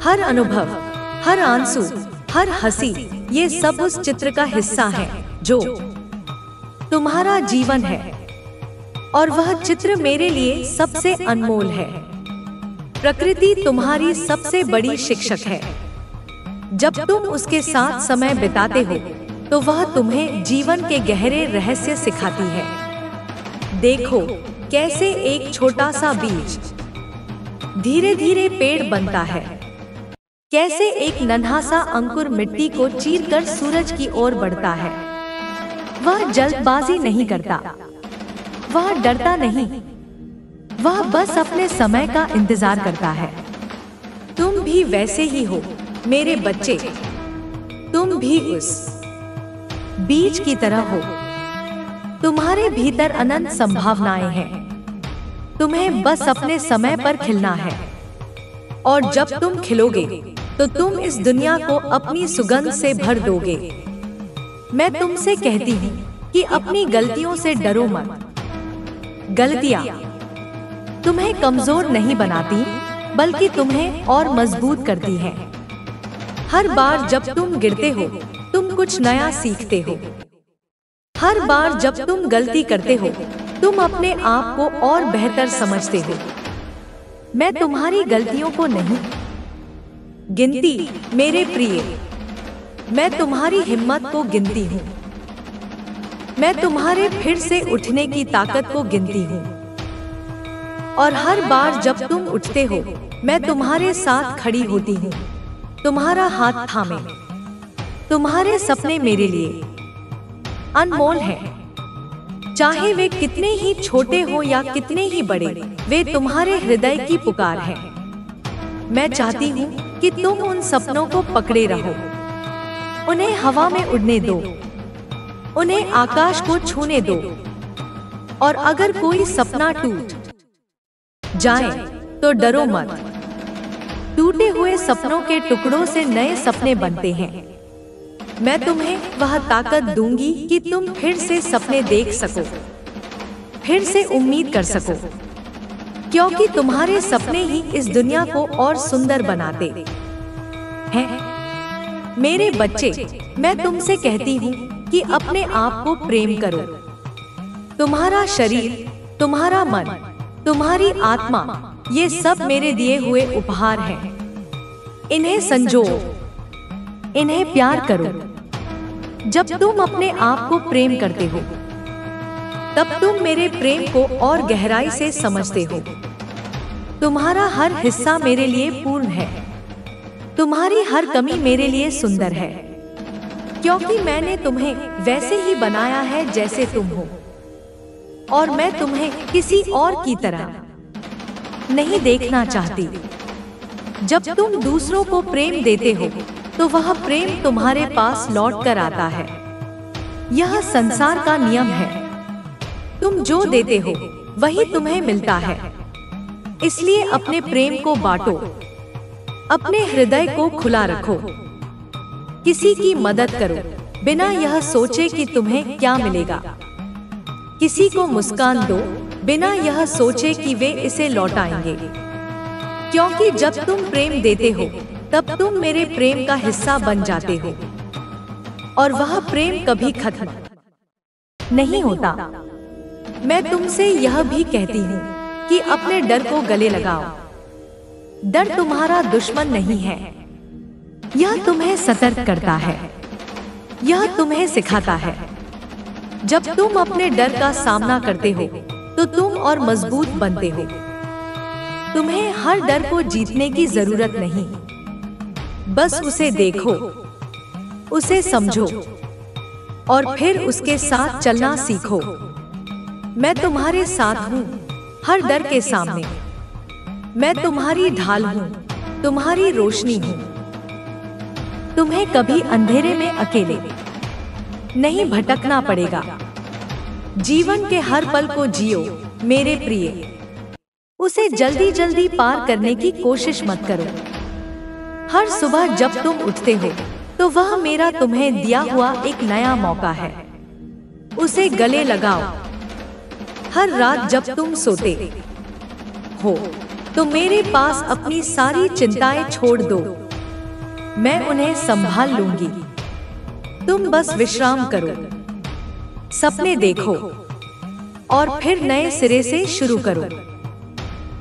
A: हर अनुभव, हर आंसू, हर हंसी, ये सब उस चित्र का हिस्सा है जो तुम्हारा जीवन है। और वह चित्र मेरे लिए सबसे अनमोल है। प्रकृति तुम्हारी सबसे बड़ी शिक्षक है। जब तुम उसके साथ समय बिताते हो, तो वह तुम्हें जीवन के गहरे रहस्य सिखाती है। देखो कैसे एक छोटा सा बीज धीरे धीरे पेड़ बनता है, कैसे एक नन्हा सा अंकुर मिट्टी को चीरकर सूरज की ओर बढ़ता है। वह जल्दबाजी नहीं करता, वह डरता नहीं, वह बस अपने समय का इंतजार करता है। तुम भी वैसे ही हो मेरे बच्चे। तुम भी उस बीज की तरह हो। तुम्हारे भीतर अनंत संभावनाएं हैं। तुम्हें बस अपने समय पर खिलना है। और जब तुम खिलोगे, तो तुम इस दुनिया को अपनी सुगंध से भर दोगे। मैं तुमसे कहती हूँ कि अपनी गलतियों से डरो मत। गलतियाँ तुम्हें कमजोर नहीं बनाती, बल्कि तुम्हें और मजबूत करती हैं। हर बार जब तुम गिरते हो, तुम कुछ नया सीखते हो। हर बार जब तुम गलती करते हो, तुम अपने आप को और बेहतर समझते हो। मैं तुम्हारी गलतियों को नहीं गिनती मेरे प्रिय, मैं तुम्हारी हिम्मत को गिनती हूँ। मैं तुम्हारे फिर से उठने की ताकत को गिनती हूँ। और हर बार जब तुम उठते हो, मैं तुम्हारे साथ खड़ी होती हूँ, तुम्हारा हाथ थामे। तुम्हारे सपने मेरे लिए अनमोल हैं। चाहे वे कितने ही छोटे हो या कितने ही बड़े, वे तुम्हारे हृदय की पुकार है। मैं चाहती हूँ कि तुम उन सपनों को पकड़े रहो। उन्हें हवा में उड़ने दो, उन्हें आकाश को छूने दो। और अगर कोई सपना टूट जाए, तो डरो मत। टूटे हुए सपनों के टुकड़ों से नए सपने बनते हैं। मैं तुम्हें वह ताकत दूंगी कि तुम फिर से सपने देख सको, फिर से उम्मीद कर सको, क्योंकि तुम्हारे सपने ही इस दुनिया को और सुंदर बनाते हैं। मेरे बच्चे, मैं तुमसे कहती हूँ कि अपने आप को प्रेम करो। तुम्हारा शरीर, तुम्हारा मन, तुम्हारी आत्मा, ये सब मेरे दिए हुए उपहार हैं। इन्हें संजो, इन्हें प्यार करो। जब तुम अपने आप को प्रेम करते हो, तब तुम मेरे प्रेम को और गहराई से समझते हो। तुम्हारा हर हिस्सा मेरे लिए पूर्ण है। तुम्हारी हर कमी मेरे लिए सुंदर है, क्योंकि मैंने तुम्हें वैसे ही बनाया है जैसे तुम हो, और मैं तुम्हें किसी और की तरह नहीं देखना चाहती। जब तुम दूसरों को प्रेम देते हो तो वह प्रेम तुम्हारे पास लौट कर आता है। यह संसार का नियम है। तुम जो देते हो वही तुम्हें मिलता है। इसलिए अपने प्रेम को बांटो, अपने हृदय को खुला रखो, किसी की मदद करो बिना यह सोचे कि तुम्हें क्या मिलेगा। किसी को मुस्कान दो बिना यह सोचे कि वे इसे लौटाएंगे, क्योंकि जब तुम प्रेम देते हो तब तुम मेरे प्रेम का हिस्सा बन जाते हो, और वह प्रेम कभी खत्म नहीं होता। मैं तुमसे यह भी कहती हूँ कि अपने डर को गले लगाओ। डर तुम्हारा दुश्मन नहीं है। यह तुम्हें सतर्क करता है, यह तुम्हें सिखाता है। जब तुम अपने डर का सामना करते हो तो तुम और मजबूत बनते हो। तुम्हें हर डर को जीतने की जरूरत नहीं, बस उसे देखो, उसे समझो और फिर उसके साथ चलना सीखो। मैं तुम्हारे साथ हूँ हर डर के सामने। मैं तुम्हारी ढाल हूँ, तुम्हारी रोशनी हूँ। तुम्हें कभी अंधेरे में अकेले नहीं भटकना पड़ेगा। जीवन के हर पल को जियो मेरे प्रिय। उसे जल्दी जल्दी पार करने की कोशिश मत करो। हर सुबह जब तुम उठते हो तो वह मेरा तुम्हें दिया हुआ एक नया मौका है। उसे गले लगाओ। हर रात जब तुम सोते हो तो मेरे पास अपनी सारी चिंताएं छोड़ दो। मैं उन्हें संभाल लूंगी। तुम बस विश्राम करो, सपने देखो और फिर नए सिरे से शुरू करो,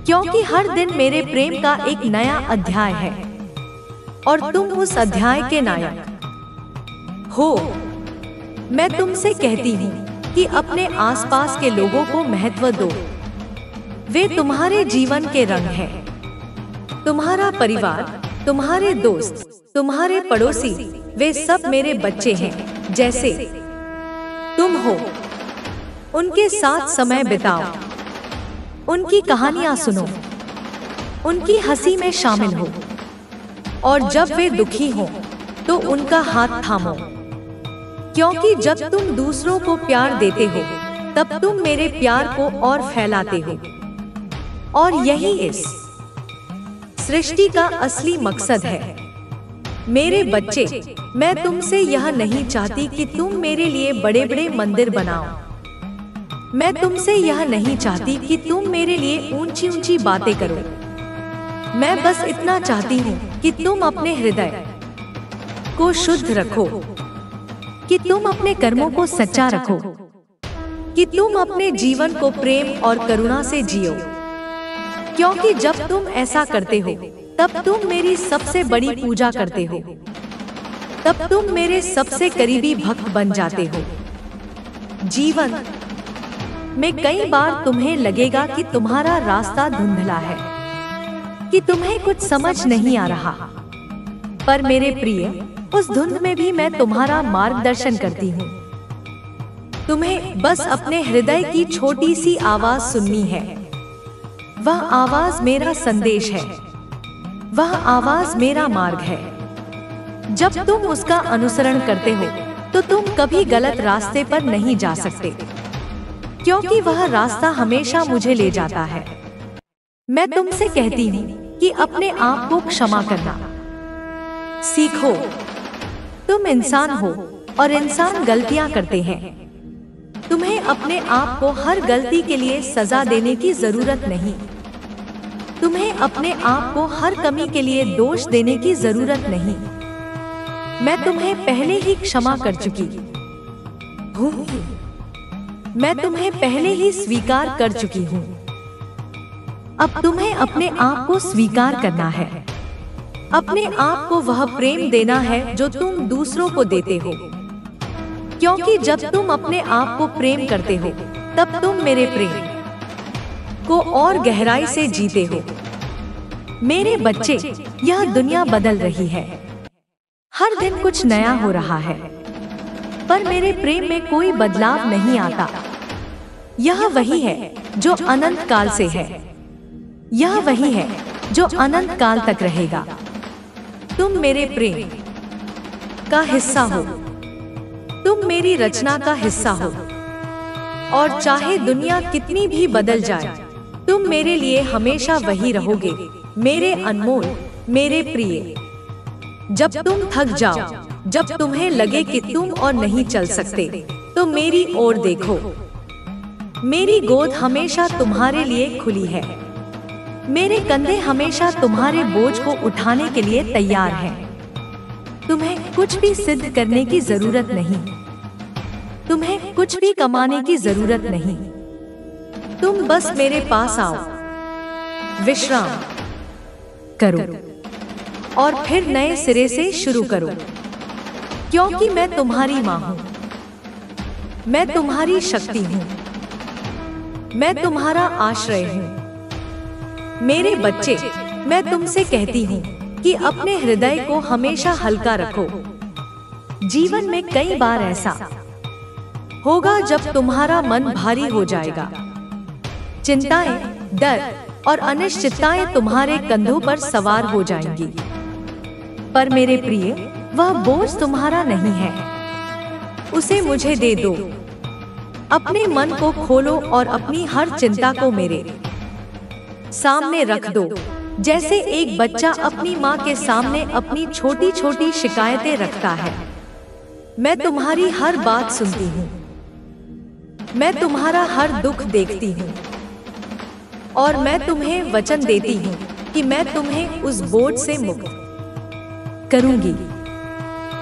A: क्योंकि हर दिन मेरे प्रेम का एक नया अध्याय है और तुम उस अध्याय के नायक हो। मैं तुमसे कहती हूँ कि अपने आसपास के लोगों को महत्व दो। वे तुम्हारे जीवन के रंग हैं। तुम्हारा परिवार, तुम्हारे दोस्त, तुम्हारे पड़ोसी, वे सब मेरे बच्चे हैं जैसे तुम हो। उनके साथ समय बिताओ, उनकी कहानियां सुनो, उनकी हंसी में शामिल हो, और जब वे दुखी हो तो उनका हाथ थामो, क्योंकि जब तुम दूसरों को प्यार देते हो तब तुम मेरे प्यार को और फैलाते हो। और यही इस सृष्टि का असली मकसद है। मेरे बच्चे, मैं तुमसे यह नहीं चाहती कि तुम मेरे लिए बड़े बड़े मंदिर बनाओ। मैं तुमसे यह नहीं चाहती कि तुम मेरे लिए ऊंची ऊंची बातें करो। मैं बस इतना चाहती हूँ कि तुम अपने हृदय को शुद्ध रखो, कि तुम अपने कर्मों को सच्चा रखो, कि तुम अपने जीवन को प्रेम और करुणा से जियो। क्योंकि जब तुम ऐसा करते हो तब तुम मेरी सबसे बड़ी पूजा करते हो। तब तुम मेरे सबसे करीबी भक्त बन जाते हो। जीवन में कई बार तुम्हें लगेगा कि तुम्हारा रास्ता धुंधला है, कि तुम्हें कुछ समझ नहीं आ रहा, पर मेरे प्रिय, उस धुंध में भी मैं तुम्हारा मार्गदर्शन करती हूँ। तुम्हें बस अपने हृदय की छोटी सी आवाज सुननी है। वह आवाज मेरा संदेश है, वह आवाज मेरा मार्ग है। जब तुम उसका अनुसरण करते हो तो तुम कभी गलत रास्ते पर नहीं जा सकते, क्योंकि वह रास्ता हमेशा मुझे ले जाता है। मैं तुमसे कहती हूँ कि अपने आप को क्षमा करना सीखो। तुम इंसान हो और इंसान गलतियां करते हैं। तुम्हें अपने आप को हर गलती के लिए सजा देने की जरूरत नहीं। तुम्हें अपने आप को हर कमी के लिए दोष देने की जरूरत नहीं। मैं तुम्हें पहले ही क्षमा कर चुकी हूँ। मैं तुम्हें पहले ही स्वीकार कर चुकी हूँ। अब तुम्हें अपने आप को स्वीकार करना है। अपने आप को वह प्रेम देना है जो तुम दूसरों को देते हो, क्योंकि जब तुम अपने आप को प्रेम करते हो तब तुम मेरे प्रेम को और गहराई से जीते हो। मेरे बच्चे, यह दुनिया बदल रही है। हर दिन कुछ नया हो रहा है, पर मेरे प्रेम में कोई बदलाव नहीं आता। यह वही है जो अनंत काल से है। यह वही है जो अनंत काल तक रहेगा। तुम मेरे प्रेम का हिस्सा हो। तुम मेरी रचना का हिस्सा हो। और चाहे दुनिया कितनी भी बदल जाए, तुम मेरे लिए हमेशा वही रहोगे, मेरे अनमोल, मेरे प्रिय। जब तुम थक जाओ, जब तुम्हें लगे कि तुम और नहीं चल सकते, तो मेरी ओर देखो। मेरी गोद हमेशा तुम्हारे लिए खुली है। मेरे कंधे हमेशा तुम्हारे बोझ को उठाने के लिए तैयार हैं। तुम्हें कुछ भी सिद्ध करने की जरूरत नहीं। तुम्हें कुछ भी कमाने की जरूरत नहीं। तुम बस मेरे पास आओ, विश्राम करो और फिर नए सिरे से शुरू करो। क्योंकि मैं तुम्हारी माँ हूँ। मैं तुम्हारी शक्ति हूँ। मैं तुम्हारा आश्रय हूँ। मेरे बच्चे, मैं तुमसे कहती हूँ कि अपने हृदय को हमेशा हल्का रखो। जीवन में कई बार ऐसा होगा जब तुम्हारा मन भारी हो जाएगा। चिंताएं, डर और अनिश्चितताएं तुम्हारे कंधों पर सवार हो जाएंगी। पर मेरे प्रिय, वह बोझ तुम्हारा नहीं है। उसे मुझे दे दो। अपने मन को खोलो और अपनी हर चिंता को मेरे सामने रख दो। जैसे एक बच्चा अपनी माँ के सामने अपनी छोटी छोटी शिकायतें रखता है। मैं तुम्हारी हर बात सुनती हूँ। मैं तुम्हारा हर दुख देखती हूँ। और मैं तुम्हें वचन देती हूँ कि मैं तुम्हें उस बोझ से मुक्त करूंगी।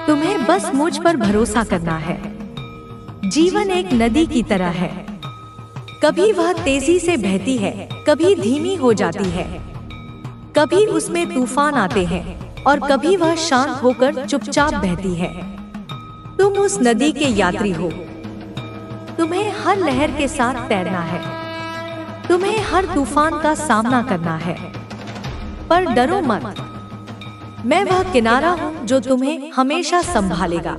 A: तुम्हें बस मुझ पर भरोसा करना है। जीवन एक नदी की तरह है। कभी वह तेजी से बहती है, कभी धीमी हो जाती है। कभी उसमें तूफान आते हैं और कभी वह शांत होकर चुपचाप बहती है। तुम उस नदी के यात्री हो। तुम्हें हर लहर के साथ तैरना है। तुम्हें हर तूफान का सामना करना है। पर डरो मत। मैं वह किनारा हूँ जो तुम्हें हमेशा संभालेगा।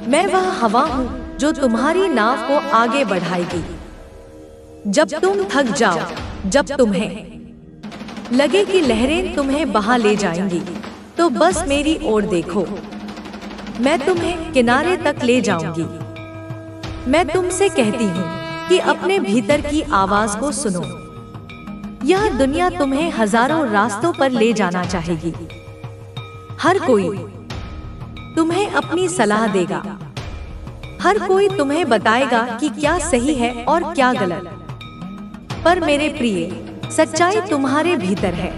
A: मैं वह हवा हूँ जो तुम्हारी नाव को आगे बढ़ाएगी। जब तुम थक जाओ, जब तुम्हें लगे कि लहरें तुम्हें बहा ले जाएंगी, तो बस मेरी ओर देखो। मैं तुम्हें किनारे तक ले जाऊंगी। मैं तुमसे कहती हूँ कि अपने भीतर की आवाज को सुनो। यह दुनिया तुम्हें हजारों रास्तों पर ले जाना चाहेगी। हर कोई तुम्हें अपनी सलाह देगा। हर कोई तुम्हें बताएगा कि क्या सही है और क्या गलत। पर मेरे प्रिय, सच्चाई तुम्हारे भीतर है।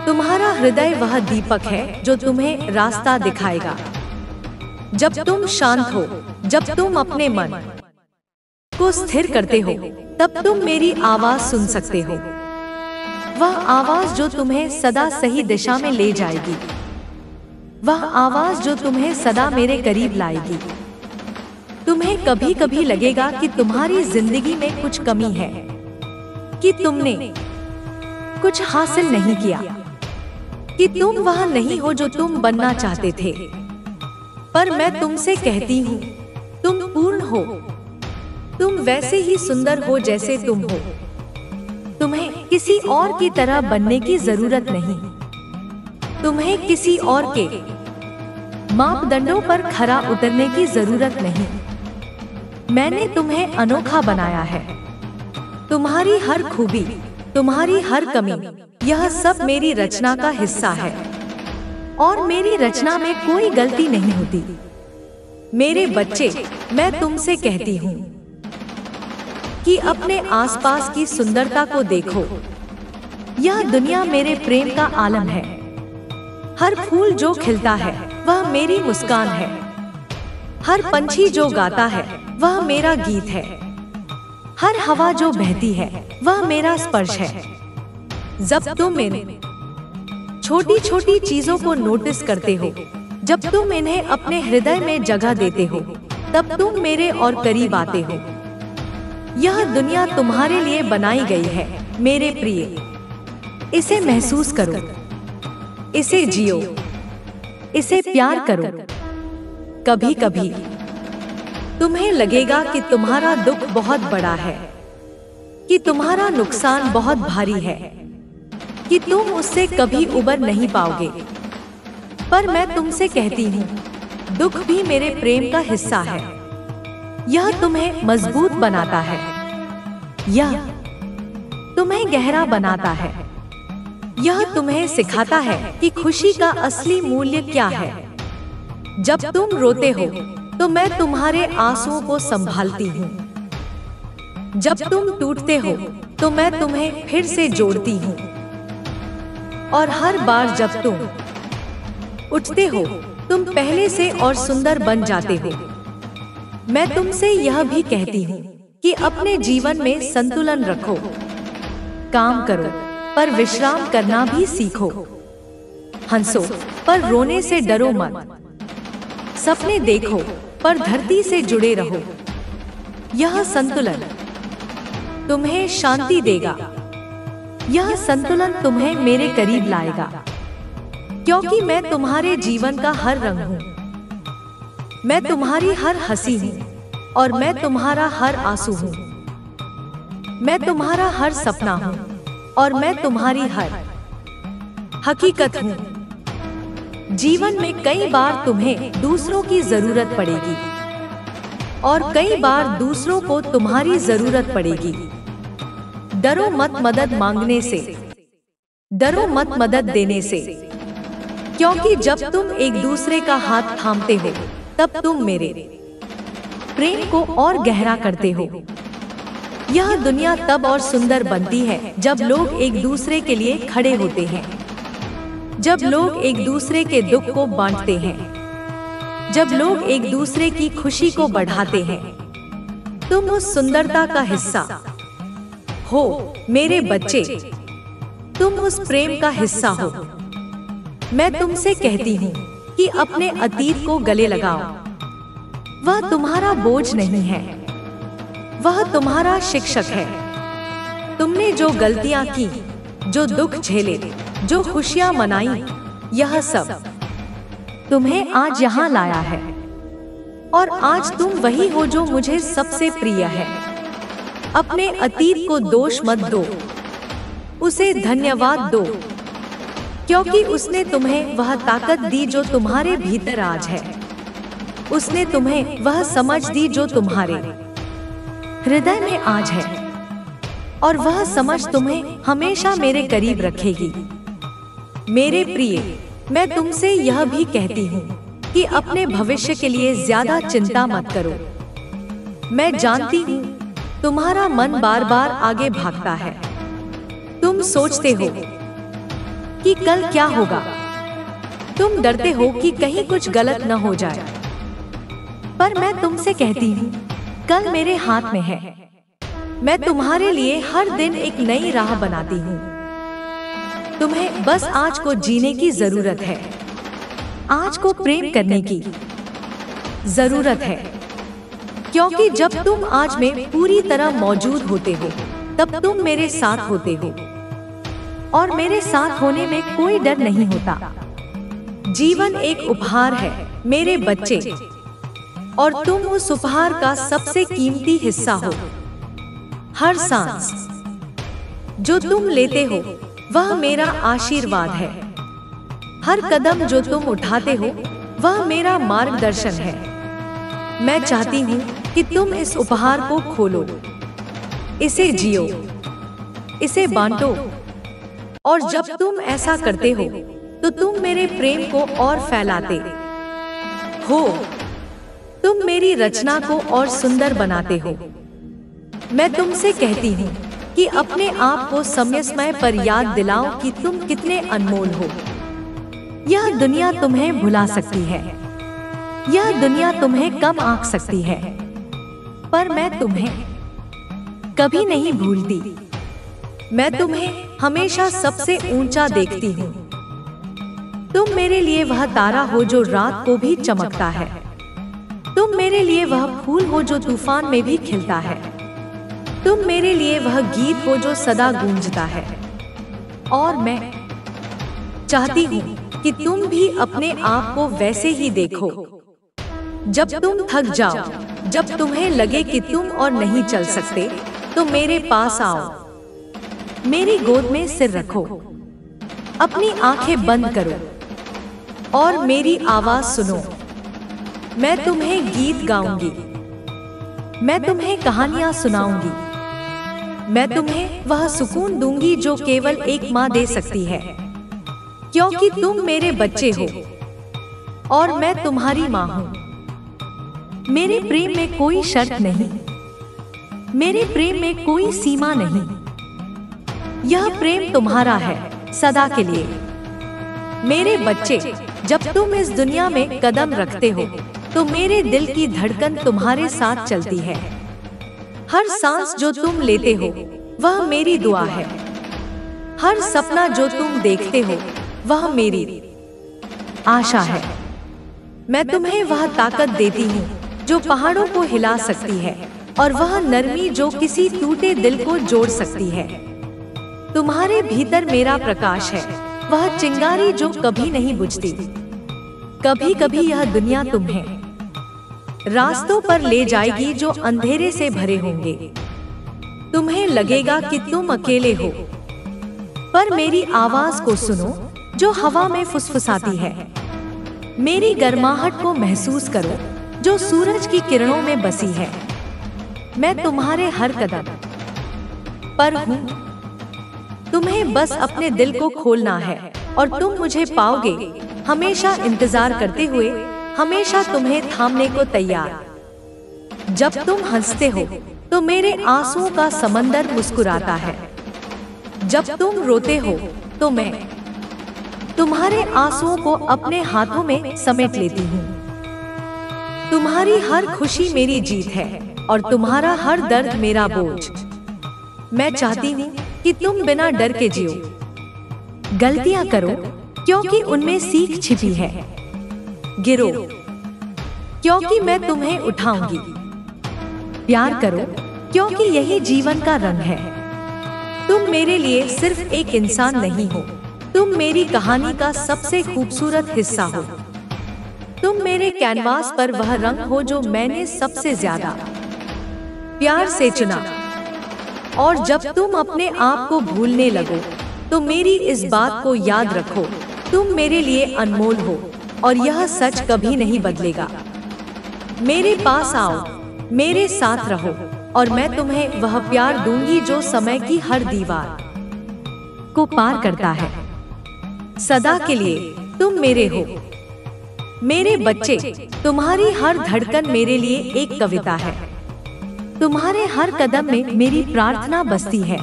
A: तुम्हारा हृदय वह दीपक है जो तुम्हें रास्ता दिखाएगा। जब तुम शांत हो, जब तुम अपने मन को स्थिर करते हो, तब तुम मेरी आवाज सुन सकते हो। वह आवाज जो तुम्हें सदा सही दिशा में ले जाएगी। वह आवाज जो तुम्हें सदा मेरे करीब लाएगी। तुम्हें कभी कभी लगेगा कि तुम्हारी जिंदगी में कुछ कमी है, कि तुमने कुछ हासिल नहीं किया, कि तुम वह नहीं हो जो तुम बनना चाहते थे। पर मैं तुमसे कहती हूँ, तुम पूर्ण हो। तुम वैसे ही सुंदर हो जैसे तुम हो। तुम्हें किसी और की तरह बनने की जरूरत नहीं। तुम्हें किसी और के मापदंडों पर खरा उतरने की जरूरत नहीं। मैंने तुम्हें अनोखा बनाया है। तुम्हारी हर खूबी, तुम्हारी हर कमी, यह सब मेरी रचना का हिस्सा है। और मेरी रचना में कोई गलती नहीं होती। मेरे बच्चे, मैं तुमसे कहती हूँ कि अपने आसपास की सुंदरता को देखो। यह दुनिया मेरे प्रेम का आलम है। हर फूल जो खिलता है, वह मेरी मुस्कान है। हर पंछी जो गाता है, वह मेरा गीत है। हर हवा जो बहती है, वह मेरा स्पर्श है। जब तुम इन छोटी छोटी चीजों को नोटिस करते हो, जब तुम इन्हें अपने हृदय में जगह देते हो, तब तुम मेरे और करीब आते हो। यह दुनिया तुम्हारे लिए बनाई गई है, मेरे प्रिय। इसे महसूस करो, इसे जियो, इसे प्यार करो। कभी कभी तुम्हें लगेगा कि तुम्हारा दुख बहुत बड़ा है, कि तुम्हारा नुकसान बहुत भारी है, कि तुम उससे कभी उबर नहीं पाओगे। पर मैं तुमसे कहती हूँ, दुख भी मेरे प्रेम का हिस्सा है। यह तुम्हें मजबूत बनाता है, यह तुम्हें गहरा बनाता है, यह तुम्हें सिखाता है कि खुशी का असली मूल्य क्या है। जब तुम रोते हो तो मैं तुम्हारे आंसुओं को संभालती हूँ। जब तुम टूटते हो तो मैं तुम्हें फिर से जोड़ती हूँ। और हर बार जब तुम उठते हो तुम पहले से और सुंदर बन जाते हो। मैं तुमसे यह भी कहती हूँ कि अपने जीवन में संतुलन रखो। काम करो पर विश्राम करना भी सीखो। हंसो पर रोने से डरो मत। सपने देखो पर धरती से जुड़े रहो। यह संतुलन तुम्हें शांति देगा। यह संतुलन तुम्हें मेरे करीब लाएगा, क्योंकि मैं तुम्हारे जीवन का हर रंग हूँ। मैं तुम्हारी हर हंसी हूँ और मैं तुम्हारा हर आंसू हूँ। मैं तुम्हारा हर सपना हूँ और मैं तुम्हारी हर हकीकत हूँ। जीवन में कई बार तुम्हें दूसरों की जरूरत पड़ेगी और कई बार दूसरों को तुम्हारी जरूरत पड़ेगी। डरो मत मदद मांगने से, डरो मत मदद देने से, क्योंकि जब तुम एक दूसरे का हाथ थामते हो तब तुम मेरे प्रेम को और गहरा करते हो। यह दुनिया तब और सुंदर बनती है जब लोग एक दूसरे के लिए खड़े होते हैं, जब लोग एक दूसरे के दुख को बांटते हैं, जब लोग एक दूसरे की खुशी को बढ़ाते हैं। तुम उस सुंदरता का हिस्सा हो मेरे बच्चे, तुम उस प्रेम का हिस्सा हो। मैं तुमसे कहती हूँ कि अपने अतीत को गले लगाओ। वह तुम्हारा बोझ नहीं है, वह तुम्हारा शिक्षक है। तुमने जो गलतियां की, जो दुख झेले, जो खुशियां मनाई, यह सब तुम्हें आज यहाँ लाया है। और आज तुम वही हो जो मुझे सबसे प्रिय है। अपने अतीत को दोष मत दो, उसे धन्यवाद दो, क्योंकि उसने तुम्हें वह ताकत दी जो तुम्हारे भीतर आज है। उसने तुम्हें वह समझ दी जो तुम्हारे हृदय में आज है, और वह समझ तुम्हें हमेशा मेरे करीब रखेगी। मेरे प्रिय, मैं तुमसे यह भी कहती हूँ कि अपने भविष्य के लिए ज्यादा चिंता मत करो। मैं जानती हूँ तुम्हारा मन बार बार आगे भागता है। तुम सोचते हो कि कल क्या होगा, तुम डरते हो कि कहीं कुछ गलत न हो जाए। पर मैं तुमसे कहती हूँ, कल मेरे हाथ में है। मैं तुम्हारे लिए हर दिन एक नई राह बनाती हूँ। तुम्हें बस आज को जीने की जरूरत है, आज को प्रेम करने की जरूरत है, क्योंकि जब तुम आज में पूरी तरह मौजूद होते हो तब तुम मेरे साथ होते हो, और मेरे साथ होने में कोई डर नहीं होता। जीवन एक उपहार है मेरे बच्चे, और तुम उस उपहार का सबसे कीमती हिस्सा हो। हर सांस जो तुम लेते हो वह मेरा आशीर्वाद है। हर कदम जो तुम उठाते हो वह मेरा मार्गदर्शन है। मैं चाहती हूँ कि तुम इस उपहार को खोलो, इसे जियो, इसे बांटो, और जब तुम ऐसा करते हो तो तुम मेरे प्रेम को और फैलाते हो। तुम मेरी रचना को और सुंदर बनाते हो। मैं तुमसे कहती हूँ कि अपने आप को समय समय पर याद दिलाओ कि तुम कितने अनमोल हो। यह दुनिया तुम्हें भुला सकती है, यह दुनिया तुम्हें कम आंक सकती है, पर मैं तुम्हें कभी नहीं भूलती। मैं तुम्हें हमेशा सबसे ऊंचा देखती हूँ। तुम मेरे लिए वह तारा हो जो रात को भी चमकता है। तुम मेरे लिए वह फूल हो जो तूफान में भी खिलता है। तुम मेरे लिए वह गीत हो जो सदा गूंजता है। और मैं चाहती हूँ कि तुम भी अपने आप को वैसे ही देखो। जब तुम थक जाओ, जब तुम्हें लगे कि तुम और नहीं चल सकते, तो मेरे पास आओ, मेरी गोद में सिर रखो, अपनी आंखें बंद करो और मेरी आवाज सुनो। मैं तुम्हें गीत गाऊंगी, मैं तुम्हें कहानियां सुनाऊंगी, मैं तुम्हें वह सुकून दूंगी जो केवल एक माँ दे सकती है, क्योंकि तुम मेरे बच्चे हो और मैं तुम्हारी माँ हूँ। मेरे प्रेम में कोई शर्त नहीं, मेरे प्रेम में कोई सीमा नहीं। यह प्रेम तुम्हारा है सदा के लिए। मेरे बच्चे, जब तुम इस दुनिया में कदम रखते हो, तो मेरे दिल की धड़कन तुम्हारे साथ चलती है। हर सांस जो तुम लेते हो, वह मेरी दुआ है। हर सपना जो तुम देखते हो, वह मेरी आशा है। मैं तुम्हें वह ताकत देती हूँ जो पहाड़ों को हिला सकती है, और वह नरमी जो किसी टूटे दिल को जोड़ सकती है। तुम्हारे भीतर मेरा प्रकाश है, वह चिंगारी जो कभी नहीं बुझती। कभी कभी यह दुनिया तुम्हें रास्तों पर ले जाएगी जो अंधेरे से भरे होंगे। तुम्हें लगेगा कि तुम अकेले हो, पर मेरी आवाज को सुनो जो हवा में फुसफुसाती है। मेरी गर्माहट को महसूस करो जो सूरज की किरणों में बसी है। मैं तुम्हारे हर कदम पर हूँ। तुम्हें बस अपने दिल को खोलना है और तुम मुझे पाओगे, हमेशा इंतजार करते हुए, हमेशा तुम्हें थामने को तैयार। जब तुम हंसते हो तो मेरे आंसुओं का समंदर मुस्कुराता है। जब तुम रोते हो तो मैं तुम्हारे आंसुओं को अपने हाथों में समेट लेती हूँ। तुम्हारी हर खुशी मेरी जीत है और तुम्हारा हर दर्द मेरा बोझ। मैं चाहती हूँ कि तुम बिना डर के जियो। गलतियाँ करो क्योंकि उनमें सीख छिपी है। गिरो क्योंकि मैं तुम्हें उठाऊंगी। प्यार करो क्योंकि यही जीवन का रंग है। तुम मेरे लिए सिर्फ एक इंसान नहीं हो, तुम मेरी कहानी का सबसे खूबसूरत हिस्सा हो। तुम मेरे कैनवास पर वह रंग हो जो मैंने सबसे ज्यादा प्यार से चुना। और जब तुम अपने आप को भूलने लगो, तो मेरी इस बात को याद रखो, तुम मेरे लिए अनमोल हो और यह सच कभी नहीं बदलेगा। मेरे पास आओ, मेरे साथ रहो और मैं तुम्हें वह प्यार दूंगी जो समय की हर दीवार को पार करता है। सदा के लिए तुम मेरे हो। मेरे बच्चे, तुम्हारी हर धड़कन मेरे लिए एक कविता है। तुम्हारे हर कदम में मेरी प्रार्थना बसती है।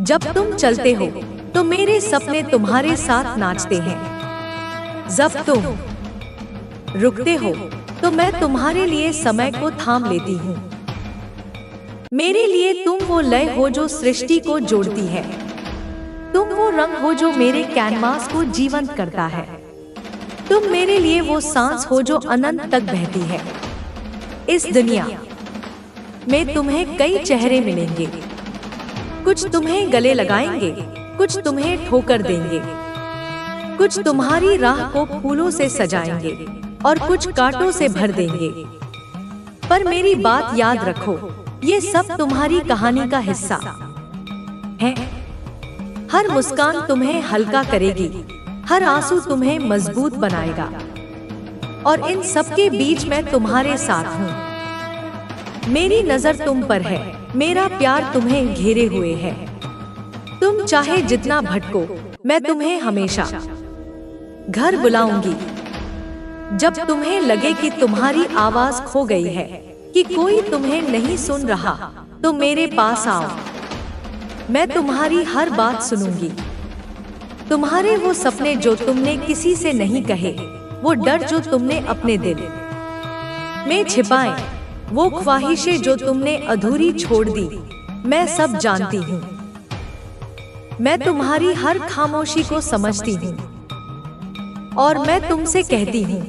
A: जब तुम चलते हो तो मेरे सपने तुम्हारे साथ नाचते हैं। जब तुम रुकते हो तो मैं तुम्हारे लिए समय को थाम लेती हूँ। मेरे लिए तुम वो लय हो जो सृष्टि को जोड़ती है। तुम वो रंग हो जो मेरे कैनवास को जीवंत करता है। तुम मेरे लिए वो सांस हो जो अनंत तक बहती है। इस दुनिया में तुम्हें कई चेहरे मिलेंगे। कुछ तुम्हें गले लगाएंगे, कुछ तुम्हें ठोकर देंगे, कुछ तुम्हारी राह को फूलों से सजाएंगे और कुछ कांटों से भर देंगे। पर मेरी बात याद रखो, ये सब तुम्हारी कहानी का हिस्सा है। हर मुस्कान तुम्हें हल्का करेगी, हर आंसू तुम्हें मजबूत बनाएगा, और इन सबके बीच मैं तुम्हारे साथ हूँ। मेरी नजर तुम पर है, मेरा प्यार तुम्हें घेरे हुए है। तुम चाहे जितना भटको, मैं तुम्हें हमेशा घर बुलाऊंगी। जब तुम्हें लगे कि तुम्हारी आवाज खो गई है, कि कोई तुम्हें नहीं सुन रहा, तो मेरे पास आओ। मैं तुम्हारी हर बात सुनूंगी। तुम्हारे वो सपने जो तुमने किसी से नहीं कहे, वो डर जो तुमने अपने दिल में छिपाए, वो ख्वाहिशें जो तुमने अधूरी छोड़ दी, मैं सब जानती हूँ। मैं तुम्हारी हर खामोशी को समझती हूँ और मैं तुमसे कहती हूँ,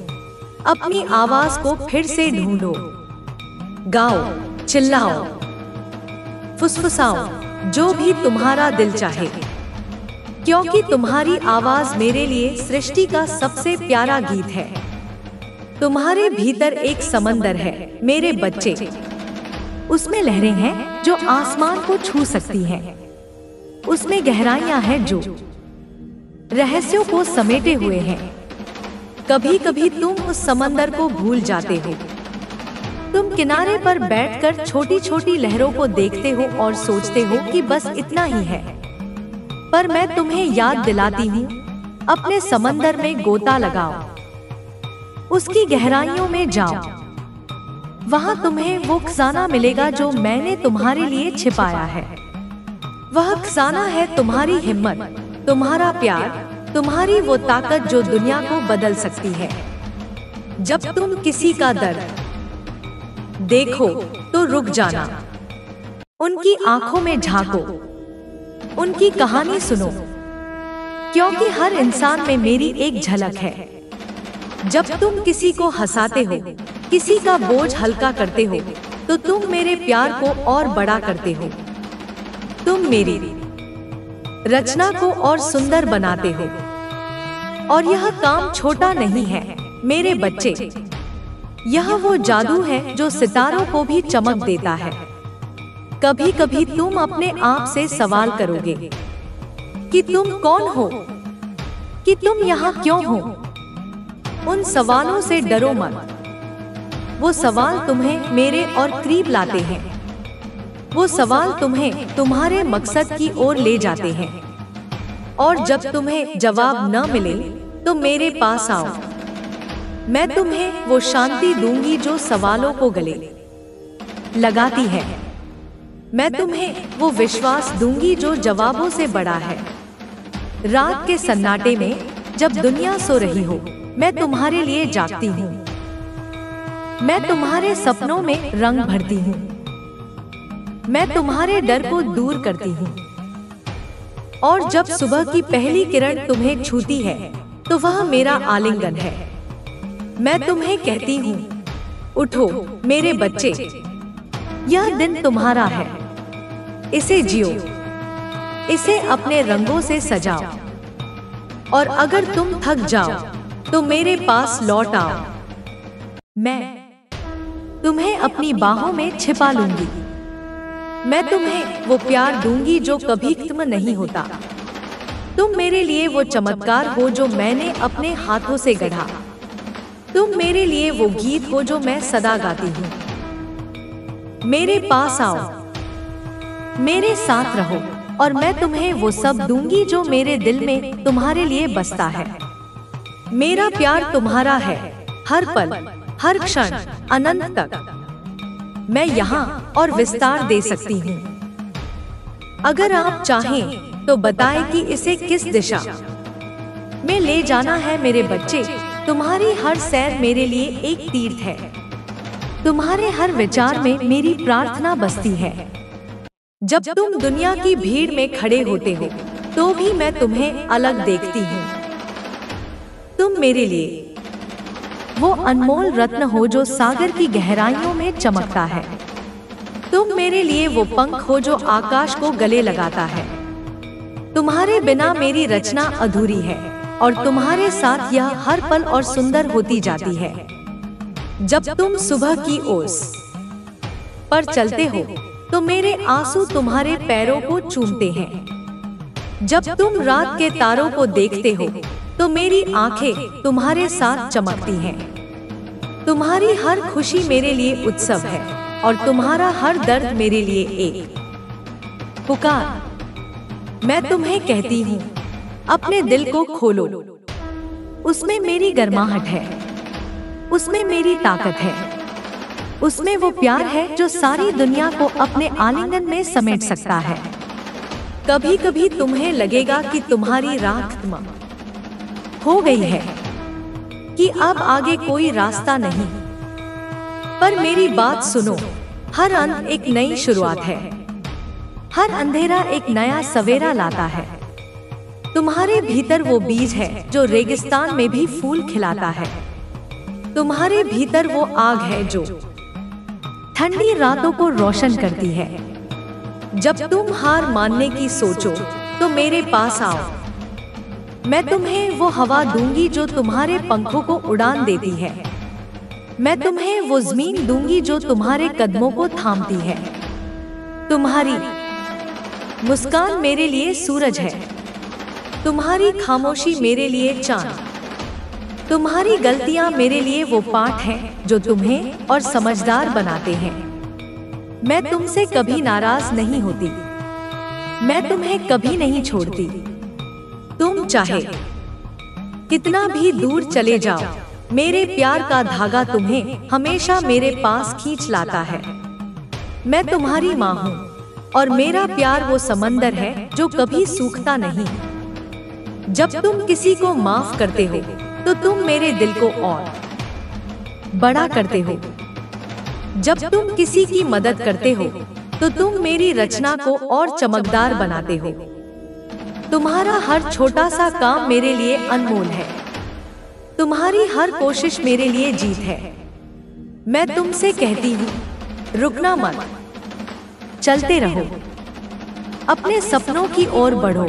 A: अपनी आवाज को फिर से ढूंढो। गाओ, चिल्लाओ, फुसफुसाओ, जो भी तुम्हारा दिल चाहे। क्योंकि तुम्हारी आवाज मेरे लिए सृष्टि का सबसे प्यारा गीत है। तुम्हारे भीतर एक समंदर है मेरे बच्चे, उसमें लहरें हैं जो आसमान को छू सकती हैं। उसमें गहराइयां हैं जो रहस्यों को समेटे हुए हैं। कभी कभी तुम उस समंदर को भूल जाते हो। तुम किनारे पर बैठकर छोटी छोटी लहरों को देखते हो और सोचते हो कि बस इतना ही है। पर मैं तुम्हें याद दिलाती हूँ, अपने समंदर में गोता लगाओ, उसकी गहराइयों में जाओ। वहाँ तुम्हें वो खजाना मिलेगा जो मैंने तुम्हारे लिए छिपाया है। वह खजाना है तुम्हारी हिम्मत, तुम्हारा प्यार, तुम्हारी वो ताकत जो दुनिया को बदल सकती है। जब तुम किसी का दर्द देखो तो रुक जाना, उनकी आंखों में झांको, उनकी कहानी सुनो, क्योंकि हर इंसान में मेरी एक झलक है। जब तुम किसी को हंसाते हो, किसी का बोझ हल्का करते हो, तो तुम मेरे प्यार को और बड़ा करते हो। तुम मेरी रचना को और सुंदर बनाते हो। और यह काम छोटा नहीं है मेरे बच्चे, यह वो जादू है जो सितारों को भी चमक देता है। कभी कभी तुम अपने आप से सवाल करोगे कि तुम कौन हो, कि तुम यहाँ क्यों हो। उन सवालों से डरो मत। वो सवाल तुम्हें मेरे और करीब लाते हैं। वो सवाल तुम्हें तुम्हारे मकसद की ओर ले जाते हैं। और जब तुम्हें जवाब न मिले तो मेरे पास आओ। मैं तुम्हें वो शांति दूंगी जो सवालों को गले लगाती है। मैं तुम्हें वो विश्वास दूंगी जो जवाबों से बड़ा है। रात के सन्नाटे में जब दुनिया सो रही हो, मैं तुम्हारे लिए जागती हूँ। मैं तुम्हारे सपनों में रंग भरती हूँ। मैं तुम्हारे डर को दूर करती हूँ। और जब सुबह की पहली किरण तुम्हें छूती है तो वह मेरा आलिंगन है। मैं तुम्हें कहती हूँ, उठो मेरे बच्चे, यह दिन तुम्हारा है। इसे जियो, इसे अपने रंगों से सजाओ। और अगर तुम थक जाओ तो मेरे पास लौट आओ। मैं तुम्हें अपनी बाहों में छिपा लूंगी। मैं तुम्हें वो प्यार दूंगी जो कभी खत्म नहीं होता। तुम मेरे लिए वो चमत्कार हो जो मैंने अपने हाथों से गढ़ा। तुम मेरे लिए वो गीत हो जो मैं सदा गाती हूँ। मेरे पास आओ, मेरे साथ रहो, और मैं तुम्हें वो सब दूंगी जो मेरे दिल में तुम्हारे लिए बसता है। मेरा प्यार तुम्हारा है, हर पल, हर क्षण, अनंत तक। मैं यहाँ और विस्तार दे सकती हूँ। अगर आप चाहें तो बताएं कि इसे किस दिशा में ले जाना है मेरे बच्चे। तुम्हारी हर सैर मेरे लिए एक तीर्थ है। तुम्हारे हर विचार में मेरी प्रार्थना बसती है। जब तुम दुनिया की भीड़ में खड़े होते हो तो भी मैं तुम्हें अलग देखती हूँ। तुम मेरे लिए वो अनमोल रत्न हो जो सागर की गहराइयों में चमकता है। तुम मेरे लिए वो पंख हो जो आकाश को गले लगाता है। तुम्हारे बिना मेरी रचना अधूरी है और तुम्हारे साथ यह हर पल और सुंदर होती जाती है। जब तुम सुबह की ओस पर चलते हो तो मेरे आंसू तुम्हारे पैरों को चूमते हैं। जब तुम रात के तारों को देखते हो तो मेरी आंखें तुम्हारे साथ चमकती हैं। तुम्हारी हर खुशी मेरे लिए उत्सव है और तुम्हारा हर दर्द मेरे लिए एक पुकार। मैं तुम्हें कहती हूँ, अपने दिल को खोलो। उसमें मेरी गर्माहट है, उसमें मेरी ताकत है, उसमें वो प्यार है जो सारी दुनिया को अपने आलिंगन में समेट सकता है। कभी कभी तुम्हें लगेगा कि तुम्हारी राह खत्म हो गई है, कि अब आगे कोई रास्ता नहीं। पर मेरी बात सुनो, हर अंत एक नई शुरुआत है। हर अंधेरा एक नया सवेरा लाता है। तुम्हारे भीतर वो बीज है जो रेगिस्तान में भी फूल खिलाता है। तुम्हारे भीतर वो आग है जो ठंडी रातों को रोशन करती है। जब तुम हार मानने की सोचो तो मेरे पास आओ। मैं तुम्हें वो हवा दूंगी जो तुम्हारे पंखों को उड़ान देती है। मैं तुम्हें वो ज़मीन दूंगी जो तुम्हारे कदमों को थामती है। तुम्हारी मुस्कान मेरे लिए सूरज है, तुम्हारी खामोशी मेरे लिए चांद, तुम्हारी गलतियां मेरे लिए वो पाठ हैं जो तुम्हें और समझदार बनाते हैं। मैं तुमसे कभी नाराज नहीं होती, मैं तुम्हें कभी नहीं छोड़ती। तुम चाहे कितना भी दूर चले जाओ, मेरे प्यार का धागा तुम्हें हमेशा मेरे पास खींच लाता है। मैं तुम्हारी माँ हूँ और मेरा प्यार वो समंदर है जो कभी सूखता नहीं। जब तुम किसी को माफ करते हो तो तुम मेरे दिल को और बड़ा करते हो। जब तुम किसी की मदद करते हो तो तुम मेरी रचना को और चमकदार बनाते हो। तुम्हारा हर छोटा सा काम मेरे लिए अनमोल है, तुम्हारी हर कोशिश मेरे लिए जीत है। मैं तुमसे कहती हूँ, रुकना मत, चलते रहो, अपने सपनों की ओर बढ़ो,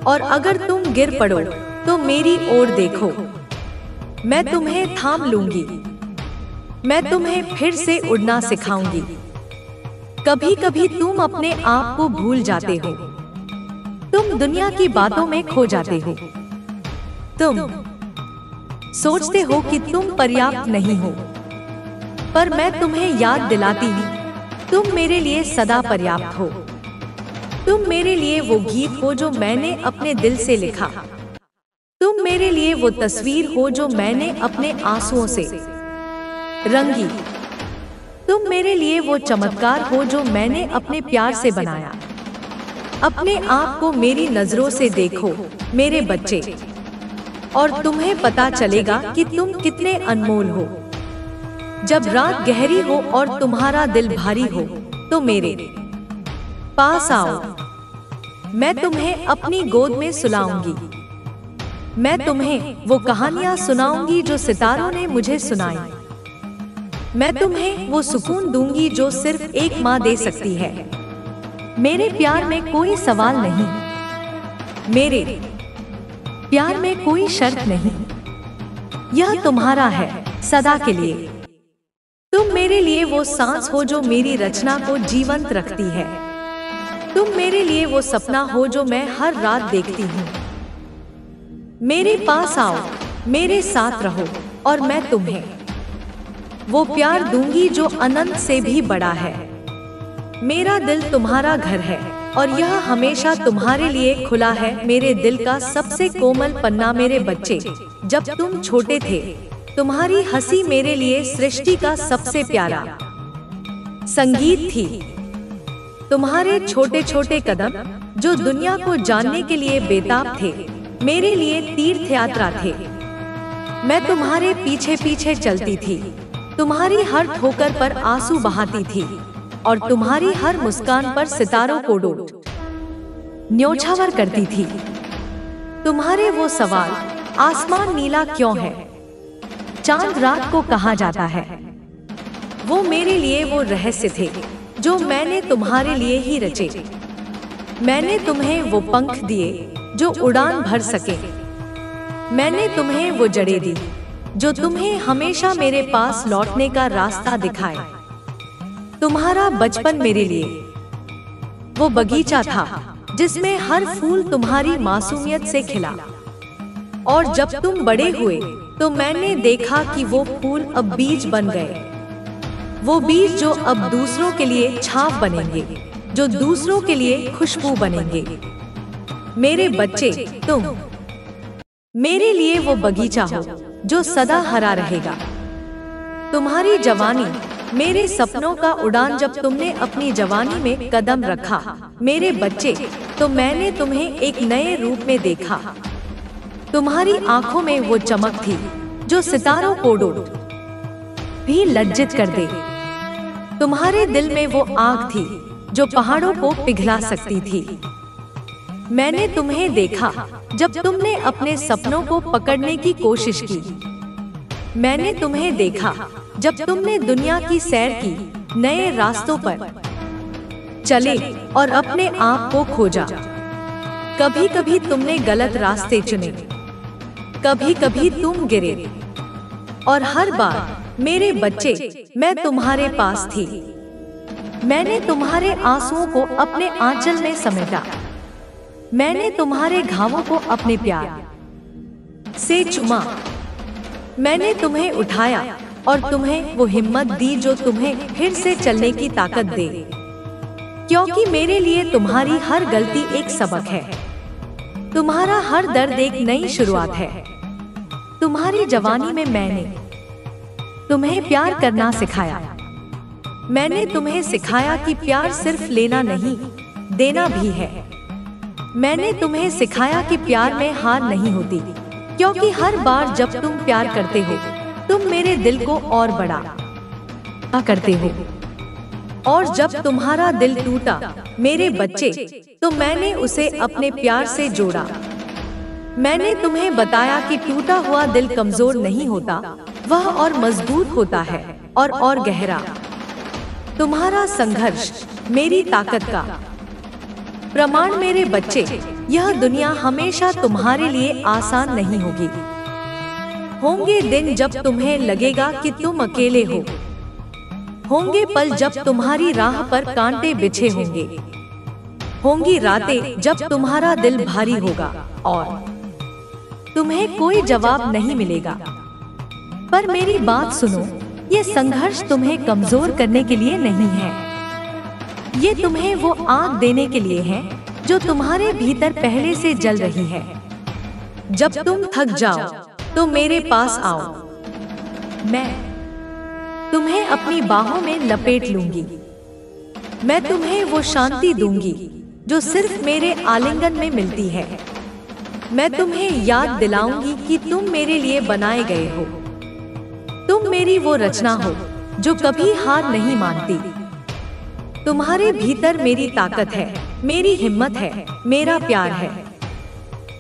A: और अगर तुम गिर पड़ो तो मेरी ओर देखो। मैं तुम्हें थाम लूंगी, मैं तुम्हें फिर से उड़ना सिखाऊंगी। कभी कभी तुम अपने आप को भूल जाते हो, तुम दुनिया की बातों में खो जाते हो। तुम सोचते हो कि तुम पर्याप्त नहीं हो, पर मैं तुम्हें याद दिलाती हूँ, तुम मेरे लिए सदा पर्याप्त हो। तुम मेरे लिए वो गीत हो जो मैंने अपने दिल से लिखा, तुम मेरे लिए वो तस्वीर हो जो मैंने अपने आंसुओं से रंगी, तुम मेरे लिए वो चमत्कार हो जो मैंने अपने प्यार से बनाया। अपने आप को मेरी नजरों से देखो मेरे बच्चे, और तुम्हें पता चलेगा कि तुम कितने अनमोल हो। जब रात गहरी हो और तुम्हारा दिल भारी हो तो मेरे पास आओ, मैं तुम्हें अपनी गोद में सुलाऊंगी। मैं तुम्हें वो कहानियां सुनाऊंगी जो सितारों ने मुझे सुनाई। मैं तुम्हें वो सुकून दूंगी जो सिर्फ एक माँ दे सकती है। मेरे प्यार में कोई सवाल नहीं, मेरे प्यार में कोई शर्त नहीं, यह तुम्हारा है सदा के लिए। तुम मेरे लिए वो सांस हो जो मेरी रचना को जीवंत रखती है। तुम मेरे लिए वो सपना हो जो मैं हर रात देखती हूँ। मेरे पास आओ, मेरे साथ रहो, और मैं तुम्हें वो प्यार दूंगी जो अनंत से भी बड़ा है। मेरा दिल तुम्हारा घर है और यह हमेशा तुम्हारे लिए खुला है। मेरे दिल का सबसे कोमल पन्ना मेरे बच्चे, जब तुम छोटे थे तुम्हारी हंसी मेरे लिए सृष्टि का सबसे प्यारा संगीत थी। तुम्हारे छोटे छोटे कदम जो दुनिया को जानने के लिए बेताब थे, मेरे लिए तीर्थ यात्रा थे। मैं तुम्हारे पीछे पीछे चलती थी, तुम्हारी हर ठोकर पर आंसू बहाती थी, और तुम्हारी हर मुस्कान पर सितारों को डोट न्योछावर करती थी। तुम्हारे वो सवाल, आसमान नीला क्यों है, चांद रात को कहा जाता है, वो मेरे लिए वो रहस्य थे जो मैंने तुम्हारे लिए ही रचे। मैंने तुम्हें वो पंख दिए जो उड़ान भर सके, मैंने तुम्हें वो जड़ें दी जो तुम्हें हमेशा मेरे पास लौटने का रास्ता दिखाए। तुम्हारा बचपन मेरे लिए वो बगीचा था जिसमें हर फूल तुम्हारी मासूमियत से खिला, और जब तुम बड़े हुए तो मैंने देखा कि वो फूल अब बीज बन गए। वो बीज जो अब दूसरों के लिए छाप बनेंगे, जो दूसरों के लिए खुशबू बनेंगे। मेरे बच्चे, तुम मेरे लिए वो बगीचा हो जो सदा हरा रहेगा। तुम्हारी जवानी मेरे सपनों का उड़ान, जब तुमने अपनी जवानी में कदम रखा मेरे बच्चे, तो मैंने तुम्हें एक नए रूप में देखा। तुम्हारी आंखों में वो चमक थी जो सितारों को डोट भी लज्जित कर दे। तुम्हारे दिल में वो आग थी जो पहाड़ों को पिघला सकती थी। मैंने तुम्हें देखा जब तुमने अपने सपनों को पकड़ने की कोशिश की। मैंने तुम्हें देखा जब तुमने दुनिया की सैर की, नए रास्तों पर चले और अपने आप को खोजा। कभी कभी तुमने गलत रास्ते चुने, कभी कभी तुम गिरे, और हर बार मेरे बच्चे मैं तुम्हारे पास थी। मैंने तुम्हारे आंसुओं को अपने आंचल में समेटा, मैंने तुम्हारे घावों को अपने प्यार से चूमा। मैंने तुम्हें उठाया और तुम्हें वो हिम्मत दी जो तुम्हें फिर से चलने की ताकत दे, क्योंकि मेरे लिए तुम्हारी हर गलती एक सबक है, तुम्हारा हर दर्द एक नई शुरुआत है। तुम्हारी जवानी में मैंने तुम्हें प्यार करना सिखाया। मैंने तुम्हें सिखाया कि प्यार सिर्फ लेना नहीं, देना भी है। मैंने तुम्हें सिखाया कि प्यार में हार नहीं होती, क्योंकि हर बार जब तुम प्यार करते हो तुम मेरे दिल को और बड़ा करते हो। और जब तुम्हारा दिल टूटा मेरे बच्चे, तो मैंने उसे अपने प्यार से जोड़ा। मैंने तुम्हें बताया कि टूटा हुआ दिल कमजोर नहीं होता, वह और मजबूत होता है और गहरा। तुम्हारा संघर्ष मेरी ताकत का प्रमाण मेरे बच्चे। यह दुनिया हमेशा तुम्हारे लिए आसान नहीं होगी। होंगे दिन जब तुम्हें लगेगा कि तुम अकेले हो, होंगे पल जब तुम्हारी राह पर कांटे बिछे होंगे, होंगी रातें जब तुम्हारा दिल भारी होगा और तुम्हें कोई जवाब नहीं मिलेगा। पर मेरी बात सुनो, ये संघर्ष तुम्हें कमजोर करने के लिए नहीं है, ये तुम्हें वो आग देने के लिए है जो तुम्हारे भीतर पहले से जल रही है। जब तुम थक जाओ तो मेरे पास आओ, मैं तुम्हें अपनी बाहों में लपेट लूंगी। मैं तुम्हें वो शांति दूंगी जो सिर्फ मेरे आलिंगन में मिलती है। मैं तुम्हें याद दिलाऊंगी कि तुम मेरे लिए बनाए गए हो। तुम मेरी वो रचना हो जो कभी हार नहीं मानती। तुम्हारे भीतर मेरी ताकत है, मेरी हिम्मत है, मेरा प्यार है।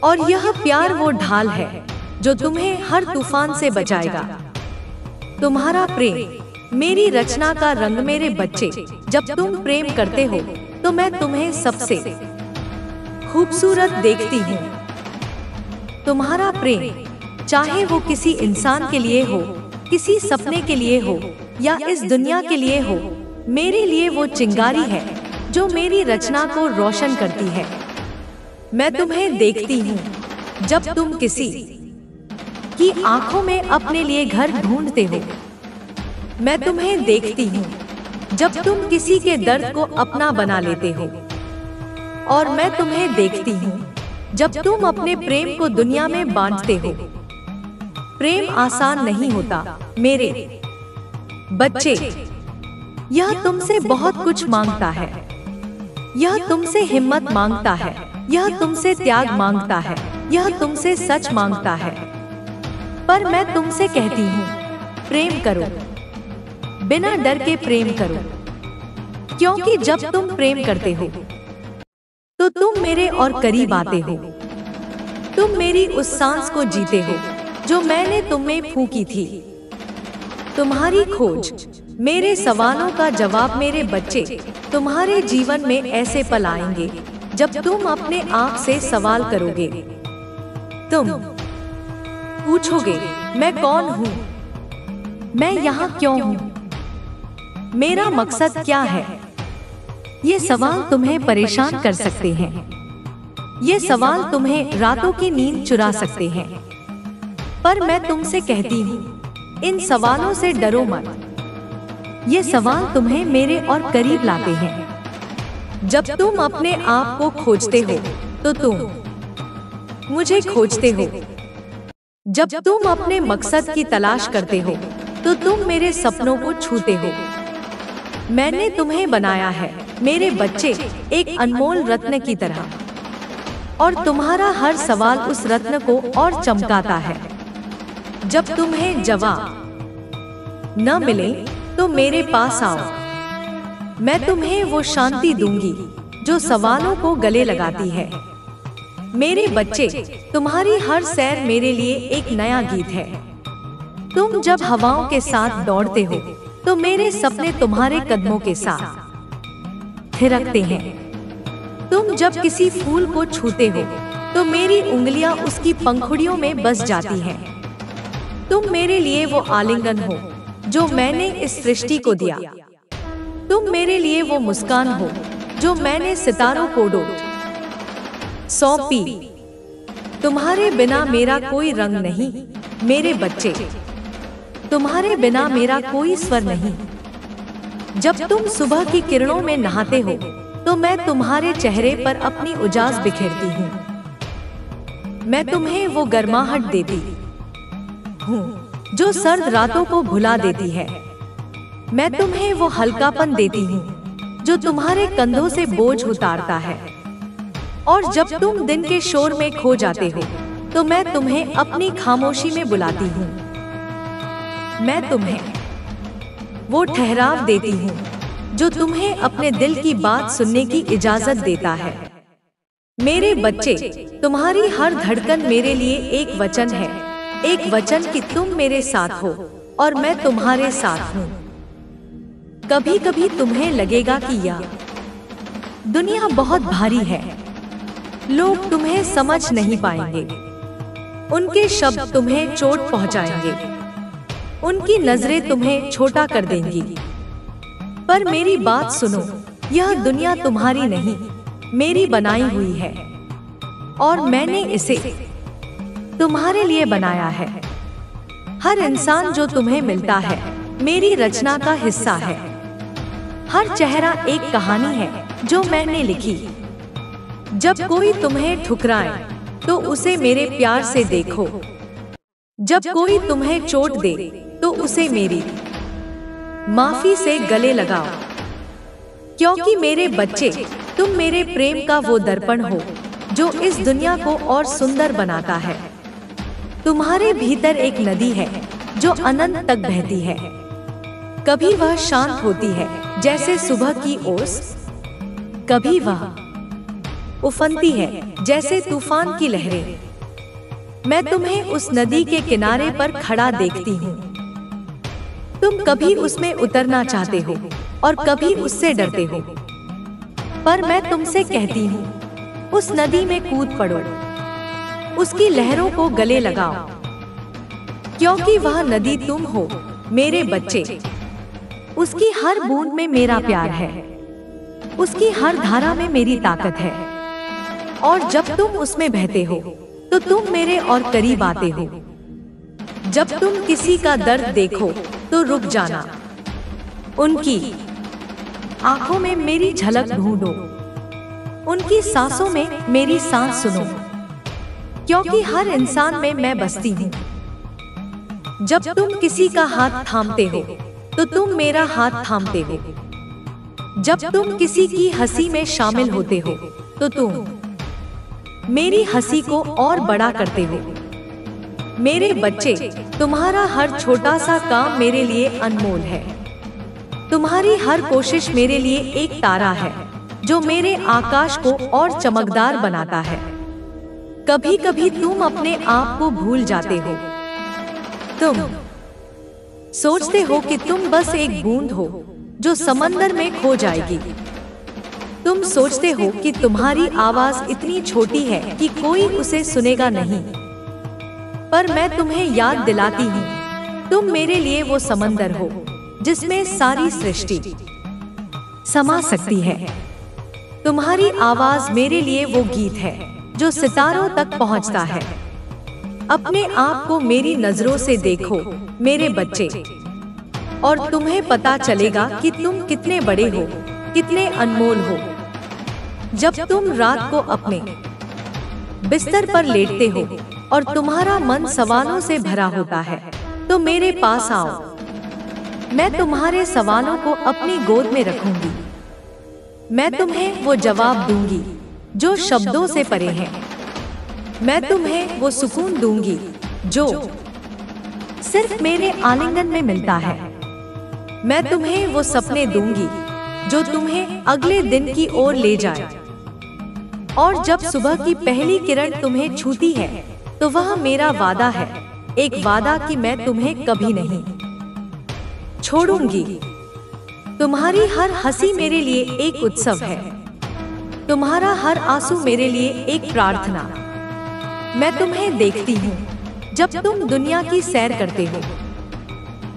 A: और यह प्यार वो ढाल है जो तुम्हें हर तूफान से बचाएगा। तुम्हारा प्रेम मेरी रचना का रंग मेरे बच्चे। जब तुम प्रेम करते हो तो मैं तुम्हें सबसे खूबसूरत देखती हूँ। तुम्हारा प्रेम, चाहे वो किसी इंसान के लिए हो, किसी सपने के लिए हो या इस दुनिया के लिए हो, मेरे लिए वो चिंगारी है जो मेरी रचना को रोशन करती है। मैं तुम्हें देखती हूँ जब तुम किसी की आंखों में अपने लिए घर ढूंढते हो। मैं तुम्हें देखती हूँ जब तुम किसी के दर्द को अपना बना लेते हो। और मैं तुम्हें देखती हूँ जब तुम अपने प्रेम को दुनिया में बांटते हो। प्रेम आसान नहीं होता मेरे बच्चे, यह तुमसे बहुत कुछ मांगता है। यह तुमसे हिम्मत मांगता है, यह तुमसे त्याग मांगता है, यह तुमसे सच मांगता है। पर मैं तुमसे कहती हूँ, प्रेम करो, बिना डर के प्रेम करो, क्योंकि जब तुम प्रेम करते हो तो तुम मेरे और करीब आते हो। तुम मेरी उस सांस को जीते हो जो मैंने तुम में फूंकी थी। तुम्हारी खोज, मेरे सवालों का जवाब मेरे बच्चे। तुम्हारे जीवन में ऐसे पल आएंगे जब तुम अपने आप से सवाल करोगे। तुम पूछोगे, मैं कौन हूँ, मैं यहाँ क्यों हूँ, मेरा मकसद क्या है। ये सवाल तुम्हें परेशान कर सकते हैं, ये सवाल तुम्हें रातों की नींद चुरा सकते हैं। पर मैं तुमसे कहती हूँ, इन सवालों से डरो मत। ये सवाल तुम्हें मेरे और करीब लाते हैं। जब तुम अपने आप को खोजते हो तो तुम मुझे खोजते हो। जब तुम अपने मकसद की तलाश करते हो तो तुम मेरे सपनों को छूते हो। मैंने तुम्हें बनाया है मेरे बच्चे, एक अनमोल रत्न की तरह, और तुम्हारा हर सवाल उस रत्न को और चमकाता है। जब तुम्हें जवाब न मिले तो मेरे पास आओ, मैं तुम्हें वो शांति दूंगी जो सवालों को गले लगाती है। मेरे बच्चे, तुम्हारी हर सैर मेरे लिए एक नया गीत है। तुम जब हवाओं के साथ दौड़ते हो तो मेरे सपने तुम्हारे कदमों के साथ थिरकते हैं। तुम जब किसी फूल को छूते हो तो मेरी उंगलियां उसकी पंखुड़ियों में बस जाती हैं। तुम मेरे लिए वो आलिंगन हो जो मैंने इस सृष्टि को दिया। तुम मेरे लिए वो मुस्कान हो जो मैंने सितारों को सौंपी। तुम्हारे बिना मेरा कोई रंग नहीं मेरे बच्चे, तुम्हारे बिना मेरा कोई स्वर नहीं। जब तुम सुबह की किरणों में नहाते हो तो मैं तुम्हारे चेहरे पर अपनी उजास बिखेरती हूँ। मैं तुम्हें वो गर्माहट देती हूँ जो सर्द रातों को भुला देती है। मैं तुम्हें वो हल्कापन देती हूँ जो तुम्हारे कंधों से बोझ उतारता है। और जब तुम दिन के शोर में खो जाते हो तो मैं तुम्हें अपनी खामोशी में बुलाती हूँ। मैं तुम्हें वो ठहराव देती हूँ जो तुम्हें अपने दिल की बात सुनने की इजाजत देता है। मेरे बच्चे, तुम्हारी हर धड़कन मेरे लिए एक वचन है, एक वचन कि तुम मेरे साथ हो और मैं तुम्हारे साथ हूँ। कभी कभी तुम्हें लगेगा कि यह दुनिया बहुत भारी है, लोग तुम्हें समझ नहीं पाएंगे, उनके शब्द तुम्हें चोट पहुंचाएंगे, उनकी नजरें तुम्हें छोटा कर देंगी। पर मेरी बात सुनो, यह दुनिया तुम्हारी नहीं, मेरी बनाई हुई है और मैंने इसे तुम्हारे लिए बनाया है। हर इंसान जो तुम्हें मिलता है मेरी रचना का हिस्सा है। हर चेहरा एक कहानी है जो मैंने लिखी। जब कोई तुम्हें ठुकराए तो उसे मेरे प्यार से देखो, जब कोई तुम्हें चोट दे तो उसे मेरी माफी से गले लगाओ। क्योंकि मेरे बच्चे, तुम मेरे प्रेम का वो दर्पण हो जो इस दुनिया को और सुंदर बनाता है। तुम्हारे भीतर एक नदी है जो अनंत तक बहती है। कभी वह शांत होती है जैसे सुबह की ओस, कभी वह उफनती है जैसे तूफान की लहरें। मैं तुम्हें उस नदी के किनारे पर खड़ा देखती हूँ। तुम कभी उसमें उतरना चाहते हो और कभी उससे डरते हो, पर मैं तुमसे कहती हूँ, उस नदी में कूद पड़ो, उसकी लहरों को गले लगाओ। क्योंकि वह नदी तुम हो मेरे बच्चे। उसकी हर बूंद में मेरा प्यार है, उसकी हर धारा में मेरी ताकत है। और जब तुम उसमें बहते हो तो तुम मेरे और करीब आते हो। जब तुम किसी का दर्द देखो तो रुक जाना, उनकी आंखों में मेरी झलक ढूंढो, उनकी सांसों में मेरी सांस सुनो। क्योंकि हर इंसान में मैं बसती हूँ। जब तुम किसी का हाथ थामते हो तो तुम मेरा हाथ थामते हो। जब तुम किसी की हंसी में शामिल होते हो तो तुम मेरी हंसी को और बड़ा करते हो। मेरे बच्चे, तुम्हारा हर छोटा सा काम मेरे लिए अनमोल है। तुम्हारी हर कोशिश मेरे लिए एक तारा है जो मेरे आकाश को और चमकदार बनाता है। कभी कभी तुम अपने आप को भूल जाते हो। तुम सोचते हो कि तुम बस एक बूंद हो जो समंदर में खो जाएगी। तुम सोचते हो कि तुम्हारी आवाज इतनी छोटी है कि कोई उसे सुनेगा नहीं। पर मैं तुम्हें याद दिलाती हूँ, तुम मेरे लिए वो समंदर हो जिसमें सारी सृष्टि समा सकती है। तुम्हारी आवाज मेरे लिए वो गीत है जो सितारों तक पहुंचता है। अपने आप को मेरी नजरों से देखो मेरे बच्चे, और तुम्हें पता चलेगा कि तुम कितने बड़े हो, कितने अनमोल हो। जब तुम रात को अपने बिस्तर पर लेटते हो और तुम्हारा मन सवालों से भरा होता है तो मेरे पास आओ। मैं तुम्हारे सवालों को अपनी गोद में रखूंगी। मैं तुम्हें वो जवाब दूंगी जो शब्दों से परे हैं। मैं तुम्हें वो सुकून दूंगी जो सिर्फ मेरे आलिंगन में मिलता है। मैं तुम्हें वो सपने दूंगी जो तुम्हें अगले दिन की ओर ले जाए। और जब सुबह की पहली किरण तुम्हें छूती है तो वह मेरा वादा है, एक वादा कि मैं तुम्हें कभी नहीं छोड़ूंगी। तुम्हारी हर हंसी मेरे लिए एक उत्सव है। तुम्हारा हर आंसू मेरे लिए एक प्रार्थना। मैं तुम्हें देखती हूँ जब तुम दुनिया की सैर करते हो।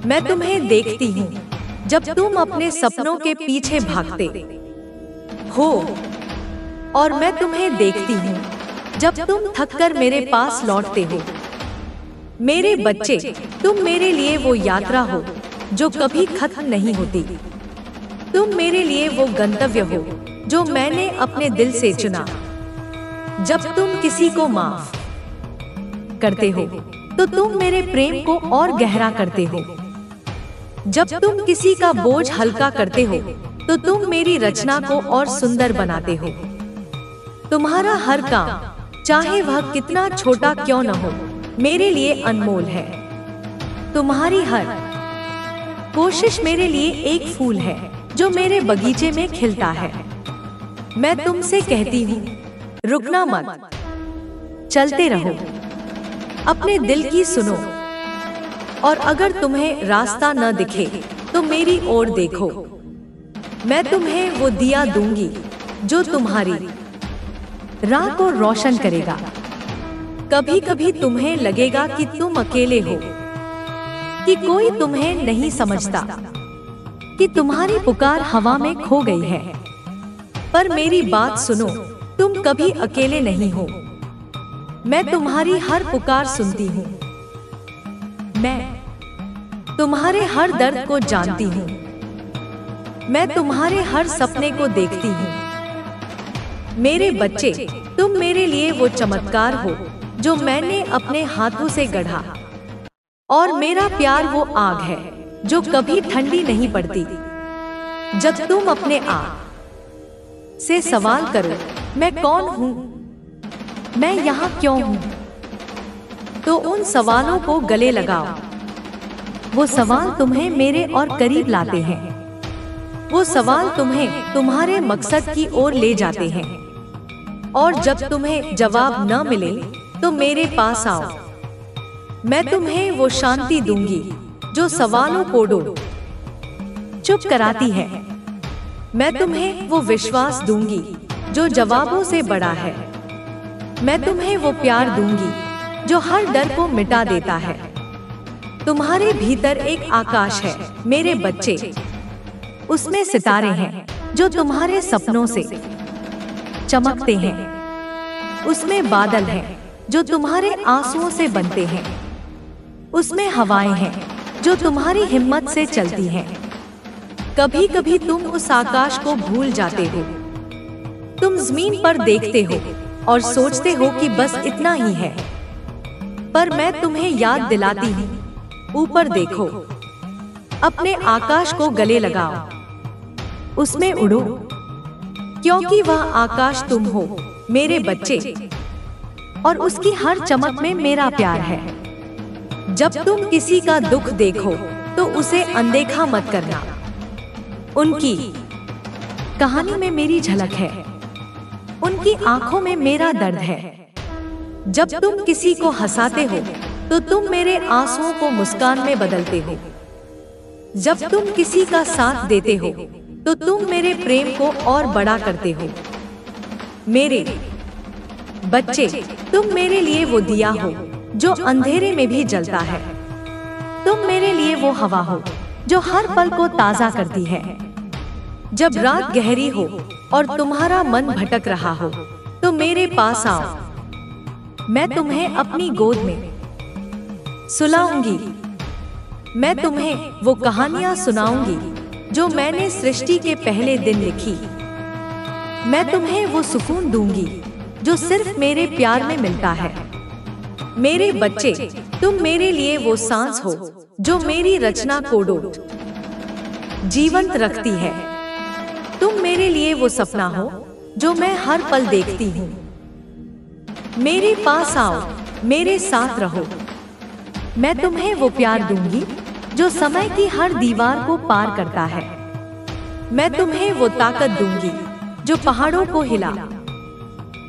A: मैं तुम्हें देखती हूँ जब तुम अपने सपनों के पीछे भागते हो, और मैं तुम्हें देखती हूँ जब तुम थककर मेरे पास लौटते हो। मेरे बच्चे, तुम मेरे लिए वो यात्रा हो जो कभी खत्म नहीं होती। तुम मेरे लिए वो गंतव्य हो जो मैंने अपने दिल से चुना। जब तुम किसी को माफ करते हो तो तुम मेरे प्रेम को और गहरा करते हो। जब तुम किसी का बोझ हल्का करते हो तो तुम मेरी रचना को और सुंदर बनाते हो। तुम्हारा हर काम, चाहे वह कितना छोटा क्यों न हो, मेरे लिए अनमोल है। तुम्हारी हर कोशिश मेरे लिए एक फूल है जो मेरे बगीचे में खिलता है। मैं तुमसे कहती हूँ, रुकना मत, चलते रहो, अपने दिल की सुनो, और अगर तुम्हें रास्ता न दिखे तो मेरी ओर देखो। मैं तुम्हें वो दिया दूंगी जो तुम्हारी राह को रोशन करेगा। कभी कभी तुम्हें लगेगा कि तुम अकेले हो, कि कोई तुम्हें नहीं समझता, कि तुम्हारी पुकार हवा में खो गई है। पर मेरी बात सुनो, तुम कभी अकेले नहीं हो। मैं तुम्हारी हर पुकार सुनती हूँ। मैं तुम्हारे हर दर्द को जानती हूँ। मैं तुम्हारे हर सपने को देखती हूँ। मेरे बच्चे, तुम मेरे लिए वो चमत्कार हो जो मैंने अपने हाथों से गढ़ा, और मेरा प्यार वो आग है जो कभी ठंडी नहीं पड़ती। जब तुम अपने आप से सवाल करो, मैं कौन हूँ, मैं यहाँ क्यों हूँ, तो उन सवालों को गले लगाओ। वो सवाल तुम्हें मेरे और करीब लाते हैं। वो सवाल तुम्हें तुम्हारे मकसद की ओर ले जाते हैं। और जब तुम्हें जवाब न मिले तो मेरे पास आओ। मैं तुम्हें वो शांति दूंगी जो सवालों को चुप कराती है। मैं तुम्हें वो विश्वास दूंगी जो जवाबों से बड़ा है। मैं तुम्हें वो प्यार दूंगी जो हर डर को मिटा देता है। तुम्हारे भीतर एक आकाश है मेरे बच्चे, उसमें सितारे हैं जो तुम्हारे सपनों से चमकते हैं। उसमें बादल हैं जो तुम्हारे आंसुओं से बनते हैं। उसमें हवाएं हैं जो तुम्हारी हिम्मत से चलती हैं। कभी कभी तुम उस आकाश को भूल जाते हो। तुम जमीन पर देखते हो और सोचते हो कि बस इतना ही है। पर मैं तुम्हें याद दिलाती हूँ, ऊपर देखो, अपने आकाश को गले लगाओ, उसमें उड़ो, क्योंकि वह आकाश तुम हो मेरे बच्चे, और उसकी हर चमक में मेरा प्यार है। जब तुम किसी का दुख देखो तो उसे अनदेखा मत करना। उनकी कहानी में मेरी झलक है, उनकी आंखों में मेरा दर्द है। जब तुम किसी को हंसाते हो तो तुम मेरे आंसुओं को मुस्कान में बदलते हो। जब तुम किसी का साथ देते हो तो तुम मेरे प्रेम को और बड़ा करते हो। मेरे बच्चे, तुम मेरे लिए वो दिया हो जो अंधेरे में भी जलता है। तुम मेरे लिए वो हवा हो जो हर पल को ताजा करती है। जब रात गहरी हो और तुम्हारा मन भटक रहा हो तो मेरे पास आओ। मैं तुम्हें अपनी गोद में सुलाऊंगी। मैं तुम्हें वो कहानियां सुनाऊंगी जो मैंने सृष्टि के पहले दिन लिखी। मैं तुम्हें वो सुकून दूंगी जो सिर्फ मेरे प्यार में मिलता है। मेरे बच्चे, तुम मेरे लिए वो सांस हो जो मेरी रचना को जीवंत रखती है। तुम मेरे लिए वो सपना हो जो मैं हर पल देखती हूँ। मेरे पास आओ, मेरे साथ रहो। मैं तुम्हें वो प्यार दूंगी जो समय की हर दीवार को पार करता है। मैं तुम्हें वो ताकत दूंगी जो पहाड़ों को हिला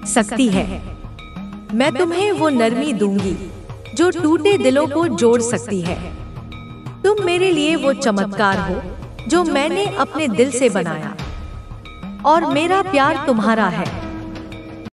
A: सकती है। मैं तुम्हें वो नरमी दूंगी जो टूटे दिलों को जोड़ सकती है। तुम मेरे लिए वो चमत्कार हो जो मैंने अपने दिल से बनाया। और मेरा प्यार तुम्हारा है।